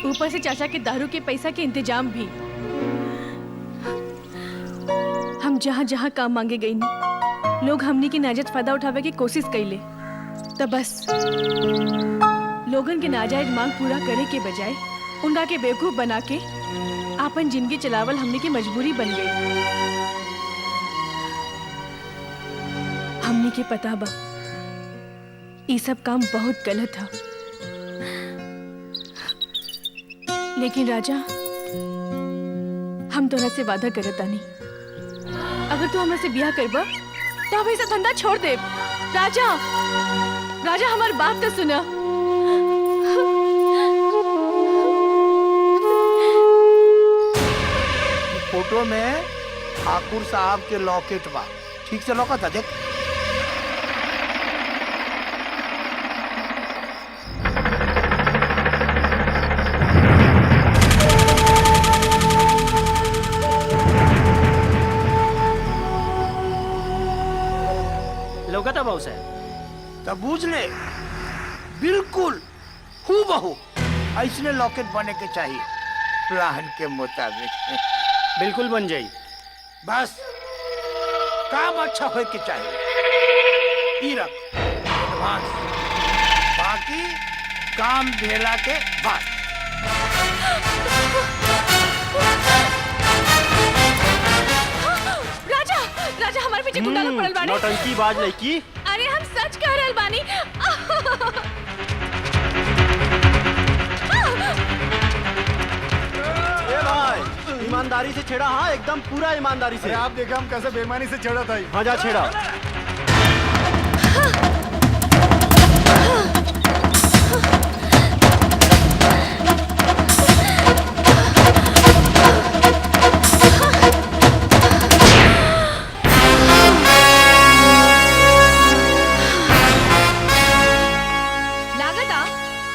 ऊपर से चाचा के दारू के पैसा के इंतजाम भी। हम जहाँ जहाँ काम मांगे गई नहीं, लोग हमनी की नाजायज फायदा उठावे की कोशिश कैले। तब बस लोगन के नाजायज मांग पूरा करे के बजाय उनका के बेवकूफ बना के आपन जिंदगी चलावल हमनी की मजबूरी बन गई। हमनी के पता बा ये सब काम बहुत गलत था, लेकिन राजा हम तोरा से वादा करत तानी, अगर तू हमरा से ब्याह करबा तो हम ऐसा धंधा छोड़ दे। राजा राजा हमार बात तो सुना। फोटो में ठाकुर साहब के लॉकेट बा, ठीक से लौका था देख। लौका था बाबू साहब। तब बूझ ले, बिल्कुल हूबहू ऐसने लॉकेट बने के चाहिए प्लान के मुताबिक। बिल्कुल बन जाई। बस काम अच्छा हो के चाहिए। ई रख एडवांस, बाकी काम भेला के बाद। राजा राजा हमारे पीछे गुंडा लोग पड़ल बानी। नौटंकी बाज लड़की। अरे हम सच कह रहल बानी। ए भाई ईमानदारी से छेड़ा। हाँ एकदम पूरा ईमानदारी से। आप देखा हम कैसे बेईमानी से छेड़ा था। हाँ जा छेड़ा। लागता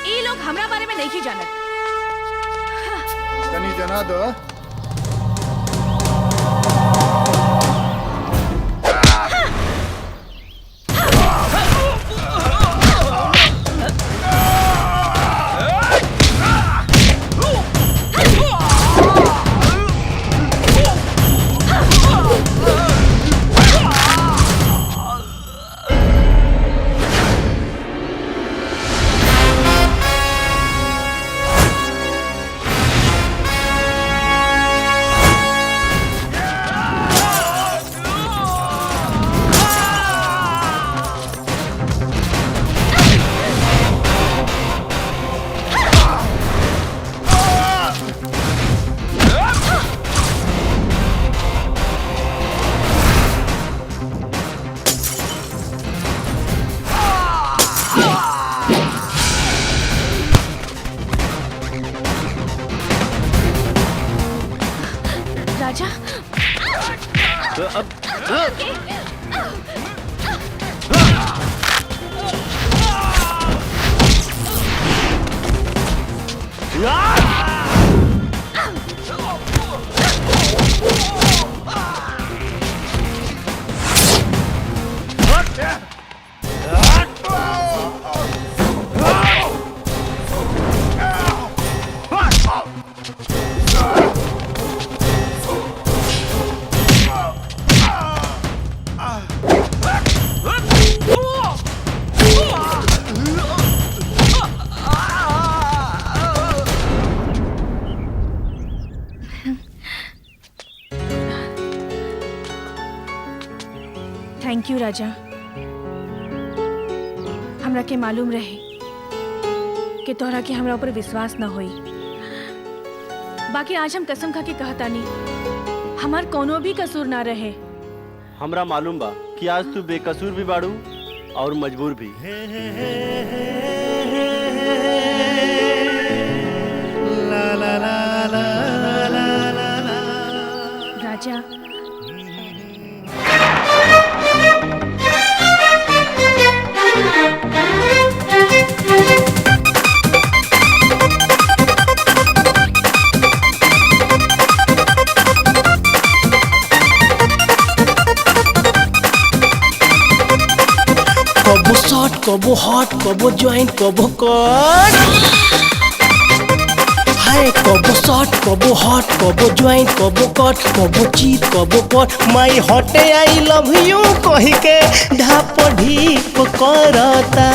ये लोग हमरा बारे में नहीं जानत। तनी जना दो। राजा थैंक यू राजा। हमरा के मालूम रहे कि तोहरा के हमरा ऊपर विश्वास न होई। बाकी आज हम कसम खा के कहता नहीं, हमार कोनो भी कसूर ना रहे। हमरा मालूम बा कि आज तू बेकसूर भी बाड़ू और मजबूर भी। राजा कबो हॉट कबो जॉइंट कबो कट हाय कबो शॉट कबो हॉट कबो जॉइंट कबो कट कबो चीत कबो कट माई हॉटे आई लव यू कही के ढाप ढीप करता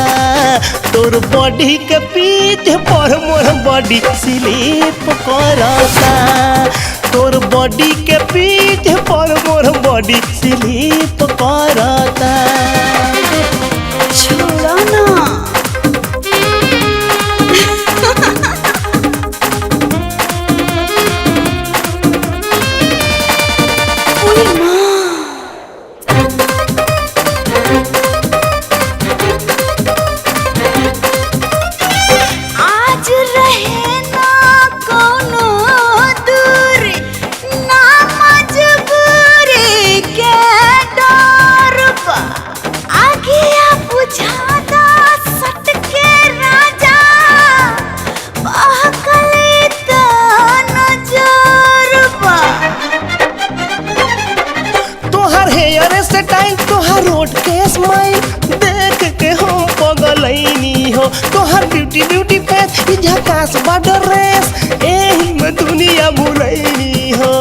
तोर बॉडी के पीछे पर मोर बॉडी स्लिप करता तोर बॉडी के पीछे पर मोर बॉडी स्लिप करता छोड़ो ना आज रहे ना कोनो दूर ना मजबूरी के डर बा आगे बुझाता सट के राजा बहकली त नजर बा तोहर हेयर स्टाइल तोहर रोड के स्माइल देख के हम पगलैनी हो तोहर ब्यूटी ब्यूटी फेस ई झकास बॉर्डर रेस एही में दुनिया भुलैनी हो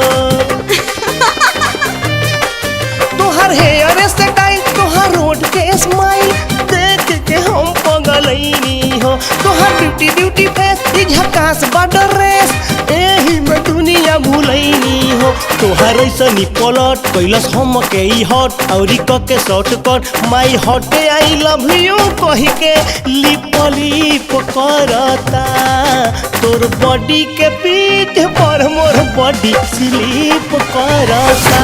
तोहर हेयर स्टाइल तोहर रोड के स्माइल देख के हम पगलैनी हो तोहर ब्यूटी ब्यूटी फेस ई झकास बॉर्डर रेस एही में दुनिया भुलैनी हो तोहर ऐसनी पलट कैलस हम के ई हॉट औरी क के shortcut Mai hot I love you कही के लिप लिप करता तोर बॉडी के पीछे पर मोर बॉडी स्लिप करता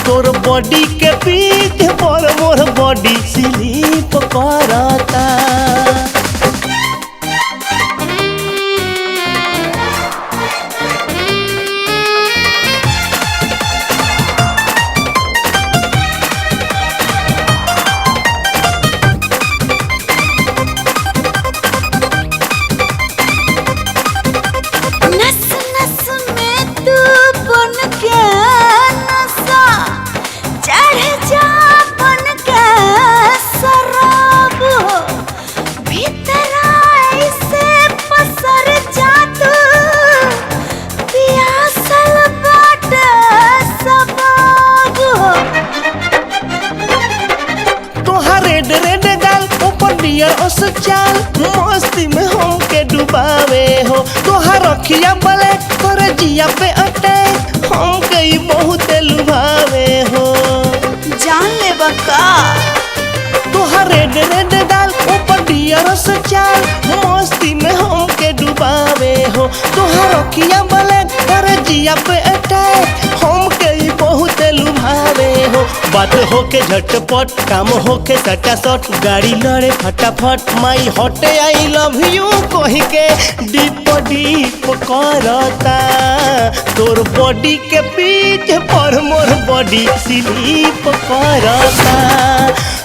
तोर बॉडी के पीछे पर मोर बॉडी स्लिप करता नस नस में तू बन के नशा चढ़ जा बन के शराब हो भीतर ऐसे पसर जा तू पियासल बाटे सबाब हो तोहार रेड रेड गाल ऊपर डियर ओस चाल मस्ती में हम के डुबावे हो तोहार अखिया ब्लैक तोर जिया पे अटैक हम कई बहुत लुभावे हो जान ले बका तोहार रेड रेड गाल ऊपर डियर ओस चाल मस्ती में हम के डुबावे हो तोहार अखिया ब्लैक तोर जिया पे अटैक हम कई बहुत लुभावे हो बात होके झटपट काम होके सटासट गाड़ी लड़े फटाफट माई हॉटे आई लव यू कही के डीप डीप करता तोर बॉडी के पीछे पर मोर बॉडी स्लिप करता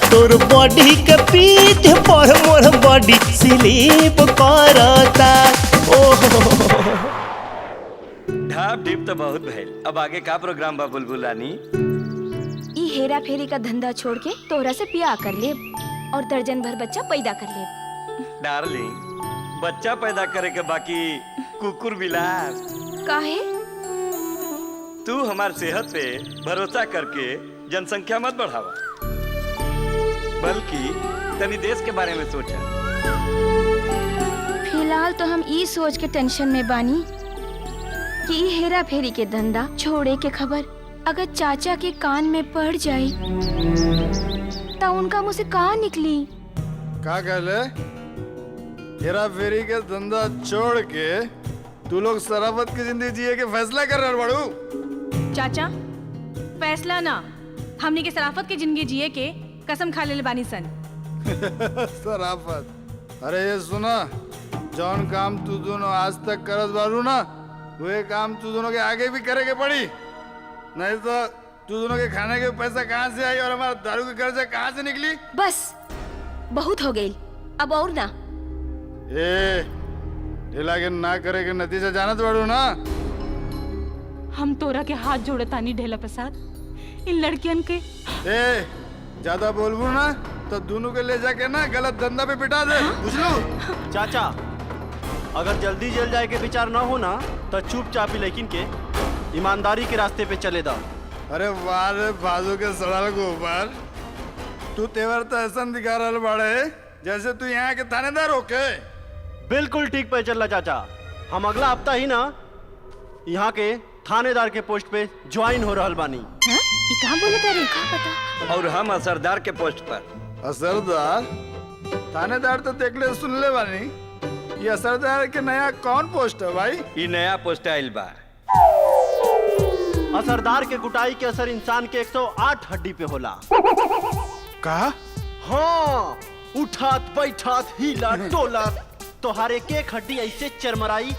तोर बॉडी के पीछे पर मोर बॉडी स्लिप करता ओहो ढाप ढीप तो बहुत भइल अब आगे का प्रोग्राम बा बुलबुल रानी ई हेरा फेरी का धंधा छोड़ के तोहरा से ब्याह कर ले और दर्जन भर बच्चा पैदा कर ले डार्लिंग बच्चा पैदा करे के बाकी कुकुर बिलार काहे तू हमार सेहत पे भरोसा करके जनसंख्या मत बढ़ावा बल्कि तनी देश के बारे में सोचा फिलहाल तो हम ई सोच के टेंशन में बानी कि ई हेरा फेरी के धंधा छोड़े के खबर अगर चाचा के कान में पड़ जाए तो उनका मुंह से कहाँ निकली का कहले हेरा फेरी के धंधा छोड़ के तू लोग शराफत की जिंदगी जिए के फैसला कर रहे बड़ू चाचा फैसला ना हमनी के शराफत की जिंदगी जिए के कसम खा ले बानी सन शराफत अरे ये सुना जौन काम तू दोनों आज तक करत बारू ना वो काम तू दोनों के आगे भी करे के पड़ी नहीं तो तू दोनों के खाने के पैसा कहाँ से आई और हमारा दारू के खर्चा कहाँ से निकली बस बहुत हो गई अब और ना ए ढीला के ना करे के नतीजा जानत बाड़ू ना हम तोरा के हाथ जोड़तानी ढेला प्रसाद इन लड़कियन के ए ज्यादा बोलबू ना तो दोनों के ले जाके ना गलत धंधा पे पिटा दे, बुझ लो। चाचा अगर जल्दी जेल जाए के विचार ना हो ना तो चुपचाप ही लेकिन के ईमानदारी के रास्ते पे चले दा। अरे वाह रे बाजू के सड़ल को ऊपर, तू तेवर तो ऐसा दिखा रहा बाड़े जैसे तू यहाँ के थानेदार हो के। बिल्कुल ठीक पे चल रहा चाचा, हम अगला हफ्ता ही ना यहाँ के थानेदार के पोस्ट पे ज्वाइन हो रहल बानी। ये कहाँ बोले तेरे कहाँ पता? और हम असरदार के पोस्ट पर। असरदार? थानेदार तो देख ले सुन ले बानी, ये असरदार के नया कौन पोस्ट है भाई? ये नया पोस्ट आइल बा। असरदार के कुटाई के असर इंसान के 108 हड्डी पे होला। का? हाँ, उठात बैठात हिला टोला तोहार एक हड्डी ऐसे चरमराई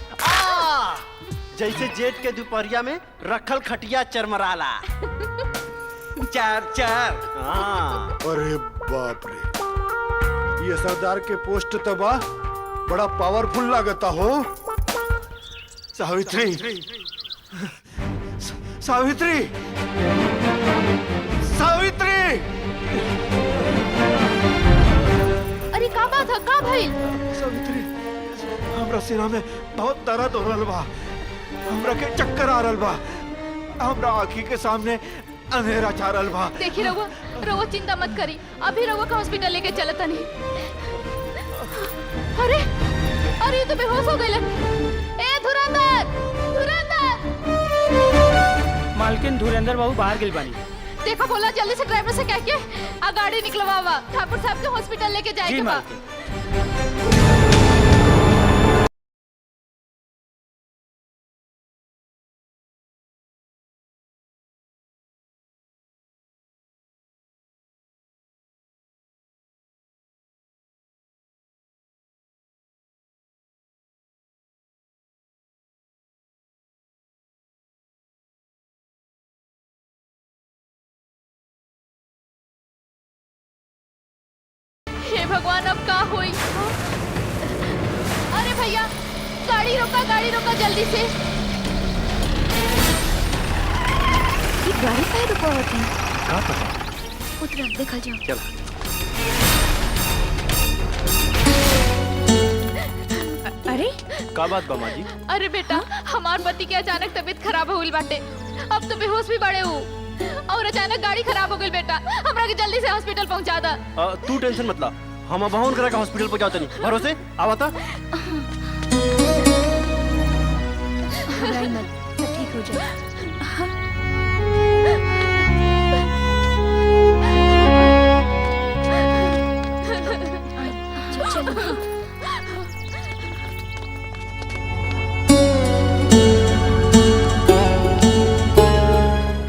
जैसे जेठ के दोपहरिया में रखल खटिया चरमराला। चार चार। हाँ। अरे बाप रे, ये सरदार के पोस्ट तो बा बड़ा पावरफुल लागता हो। सावित्री, सावित्री, सावित्री। अरे का बात है, का भाई? सावित्री, हमरा सिरा में बहुत दर्द हो रहल बा, हमरा के चक्कर आ रहल बा, हमरा आँखी के सामने अंधेरा छा रहल बा। देखी रहुआ, रहुआ चिंता मत करी, अभी रहुआ का हॉस्पिटल लेके चलता नहीं। अरे अरे ये तो बेहोश हो गए। ए धुरंधर, धुरंधर। मालकिन धुरंधर बाबू बाहर गिल बानी। देखो बोला जल्दी से ड्राइवर से कह के आ गाड़ी निकलवावा, ठाकुर साहब के हॉस्पिटल लेके जाएंगे। जी मालकिन। हे भगवान, अब का होई? अरे भैया गाड़ी रोका जल्दी से। ये गाड़ी काहे रुका होती? का पता? उतरा देखा जाओ। चल। अरे का बात बमा जी? अरे बेटा, हमार पति के अचानक तबीयत खराब हो गई बाटे, अब तो बेहोश भी बड़े हो और अचानक गाड़ी खराब हो गई। बेटा हमरा के जल्दी से हॉस्पिटल पहुंचा दा। तू टेंशन मत ला, हम अब करा के हॉस्पिटल पहुंचा तनी। भरोसे आवता। घबराई मत, सब ठीक हो जाए। चलो।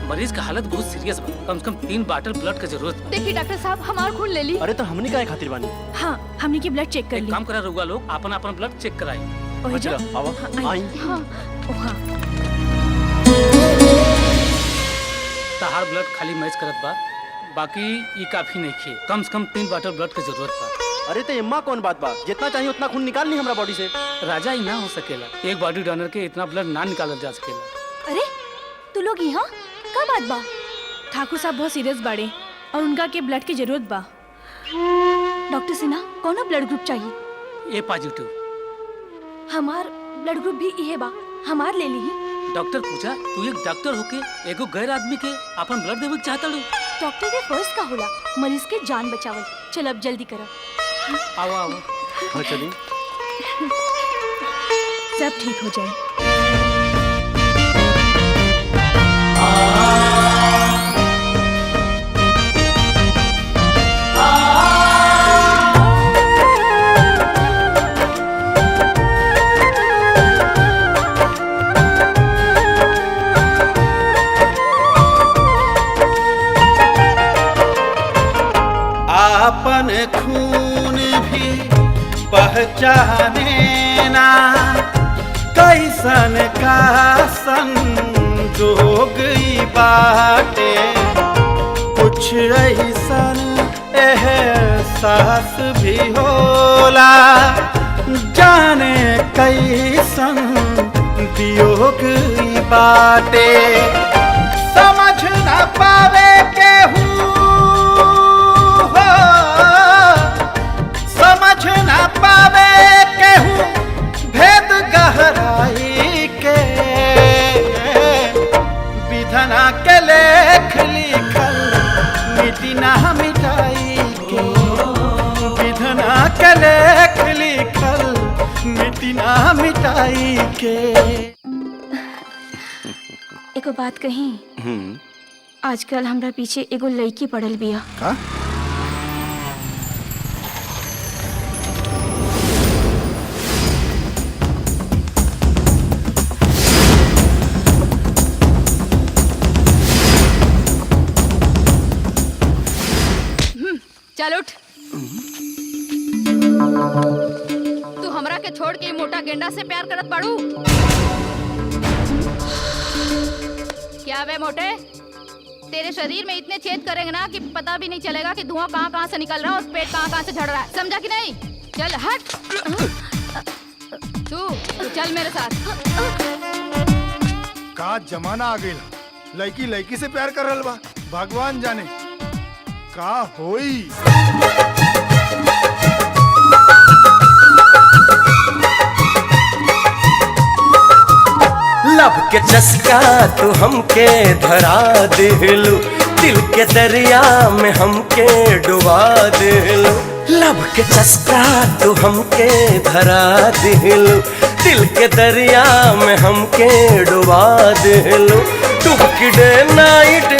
मरीज का हालत बहुत सीरियस बा, कम से कम 3 बॉटल ब्लड की जरूरत बा। देखिए डॉक्टर साहब, हमार खून ले ली। अरे तो हमने काहे खातिर बानी? हाँ, हमने की ब्लड चेक कर ली। काम करा रुआ लोग अपन अपन ब्लड चेक कराई। ओही जा। आवा, आई। हाँ, ओहा। तहार ब्लड खाली मैच करत बा, बाकी ये काफी नहीं खे, कम से कम 3 बॉटल ब्लड की जरूरत बा। अरे तो इम्मा कौन बात बा, जितना चाहिए उतना खून निकाल ली हमरा बॉडी से। राजा ही ना हो सकेला, एक बॉडी डोनर के इतना ब्लड ना निकालल जा सकेला। अरे तू लोग यहाँ का बात बा? ठाकुर साहब बहुत सीरियस बाड़े और उनका के ब्लड की जरूरत बा। डॉक्टर सिन्हा, कौन ब्लड ग्रुप चाहिए? ए पॉजिटिव। हमार ब्लड ग्रुप भी इहे बा, हमार ले ली। डॉक्टर पूछा, तू एक डॉक्टर होके एगो गैर आदमी के अपन ब्लड देवे चाहता लो? डॉक्टर के फर्ज का होला मरीज के जान बचावल। चल अब जल्दी करो। आओ आओ। हाँ चलिए। सब ठीक हो जाए। अपन खून भी पहचाने ना, कैसन का संजोग ई बाटे, कुछ ऐसन एहसास भी होला, जाने कैसन वियोग ई बाटे, समझ न पावे केहू हो ना पावे केहू भेद गहराई के विधना के लेख लिखल मिटी ना मिटाई के विधना के लेख लिखल मिटी ना मिटाई के। एगो बात कही, आजकल हमरा पीछे एगो लड़की पड़ल बिया। का? चल उठ। तू हमरा के छोड़ के मोटा गेंडा से प्यार करत बाड़ू? क्या बे मोटे, तेरे शरीर में इतने छेद करेंगे ना कि पता भी नहीं चलेगा कि धुआं कहाँ कहाँ से निकल रहा है और पेट कहाँ कहाँ से झड़ रहा है, समझा कि नहीं? चल हट। तू चल मेरे साथ। का जमाना आ गई, लड़की लड़की से प्यार कर रहल बा, भगवान जाने का होई। लब के चस्का तू हमके धरा दिलू, दिल के दरिया में हमके डुबा दिलू। लब के चस्का तू हमके धरा दिलू, दिल के दरिया में हमके डुबा दिलू। डुबकी डे नाइट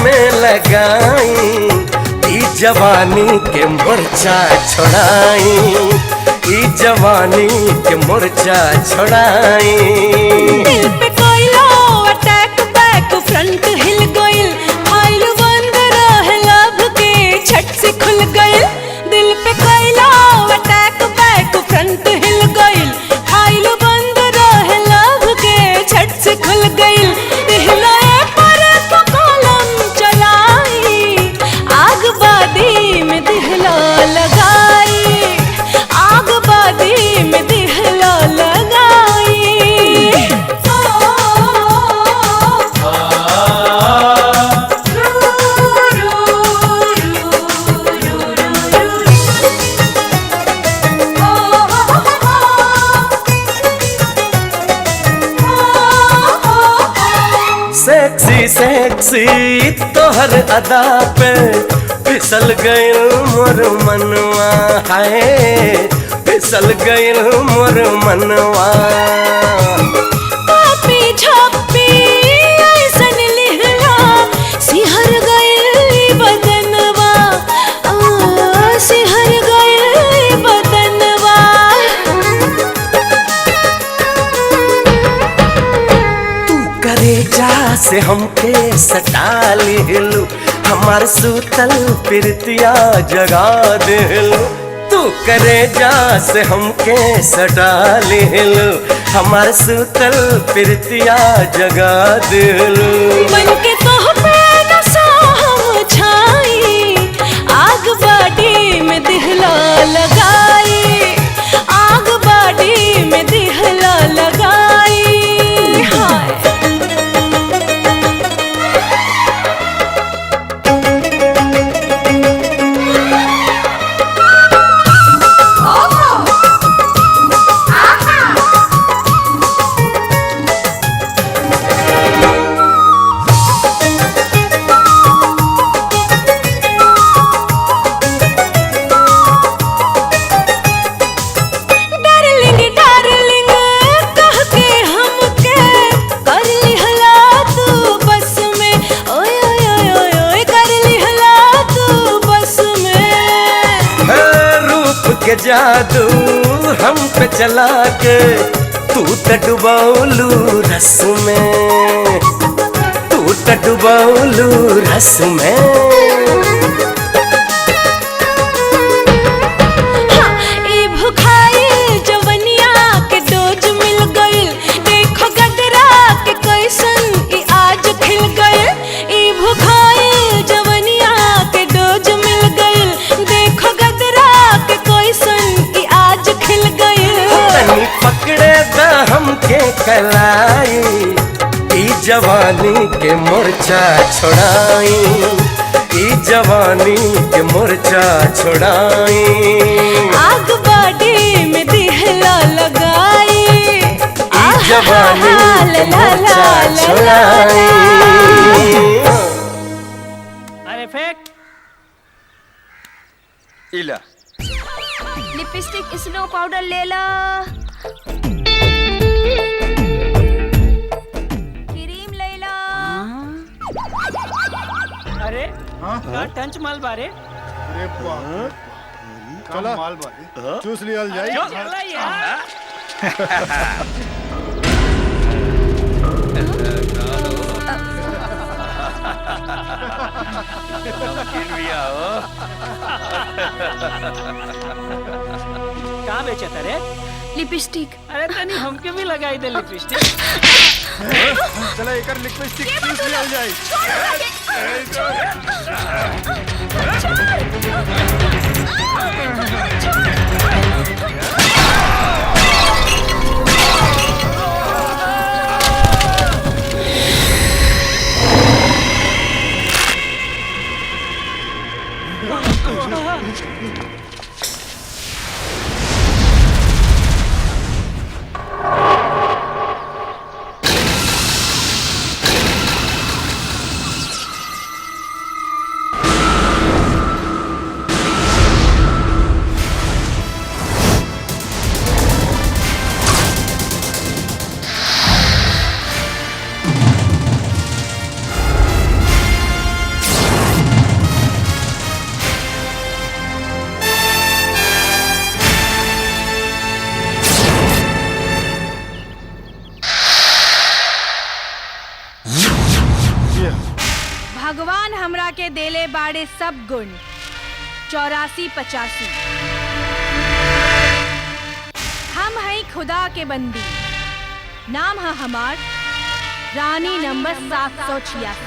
में लगाई, ई जवानी के मोर्चा छोड़ाई, ई जवानी के मोर्चा छोड़ाई। दिल पे कोइलो अटैक बैक फ्रंट हिल गइल, फाइल बंद रहे लब के छट से खुल गइल। दिल पे कोइलो अटैक बैक फ्रंट हिल गइल, फाइल बंद रहे लब के छट से खुल गइल। दिहलाए पर तो कलम चलाई, आग बादी में दिहला लगाई, आग बादी में दिहला लगाई। सेक्सी सेक्सी तोहर अदा पे फिसल गइल मोर मनवा, हाय फिसल गइल मोर मनवा। पापी झप्पी ऐसन लिहला, सिहर गइल बदनवा, सिहर गइल बदनवा। तू करेजा से हमके सटा लिलू, हमार सूतल प्रीतिया जगा दिलू। तू करेजा से हमके सटा लिलू, हमार सूतल प्रीतिया जगा दिलू। मन के तोह पे नशा हम छाई, आग बाडी में दिहला लगाई, आग बाडी में दिहला लगाई। हाय डार्लिंग डार्लिंग कह के हमके कर लिहला तू बस में, ओए ओए ओए ओए ओए कर लिहला तू बस में। है रूप के जादू हम पे चला के तू त डुबौलू रस में, तू त डुबौलू रस में। ई भुखाई जवनिया के डोज मिल गइल, देखो गदरा के कैसन ई आज खिल गइल। ई भुखाई जवनिया के डोज मिल गइल, देखो गदरा के कैसन ई आज खिल गइल। तनी पकड़े द हमके कलाई, ई जवानी के मोर्चा छोड़ाई, ई जवानी के मोर्चा छोड़ाई। आग बाडी अरे फेंक। इला लिपस्टिक स्नो पाउडर ले ला। क्रीम ले ला। अरे का टंच माल बारे। अरे बाप चला माल बारे चूस लिया जाए। चला यार। कहाँ बेचे थे रे? लिपस्टिक। अरे तनी हमके भी लगाई दे लिपस्टिक। चला एक लिपस्टिक चूस लिया जाए। भगवान हमरा के देले बाड़े सब गुण 84-85। हम हैं खुदा के बंदी। नाम है हमार रानी नंबर 786।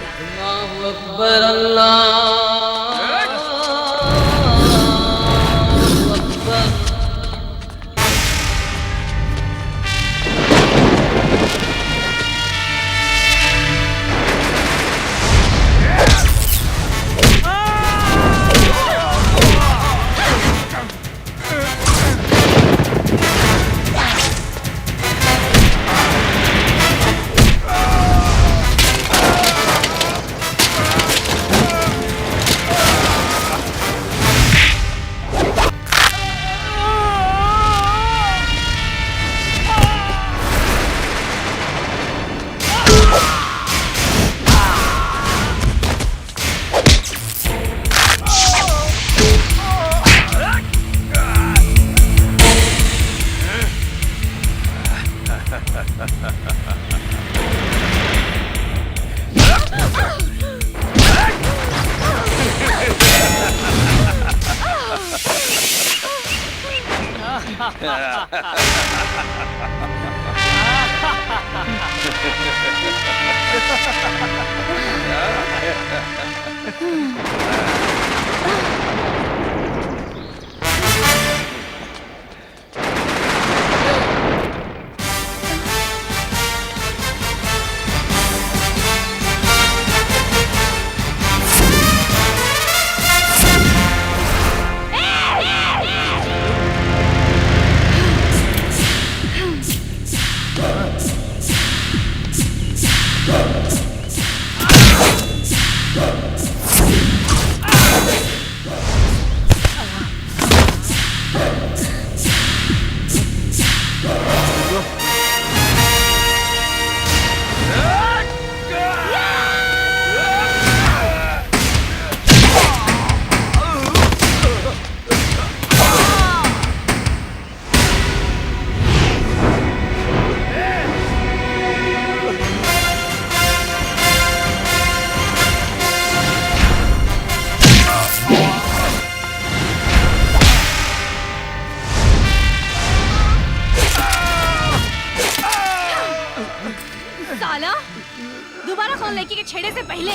दोबारा कौन लड़की के छेड़े से पहले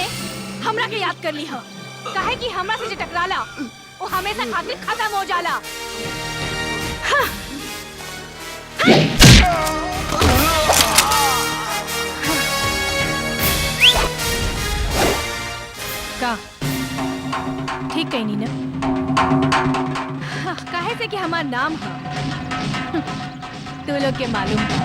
हमरा के याद कर ली हो। काहे कि हमरा से जे टकराला वो हमेशा खातिर खत्म हो जाला। हाँ। का ठीक कहीं नहीं ना। हाँ, काहे से कि हमार नाम है तू लोग के मालूम है।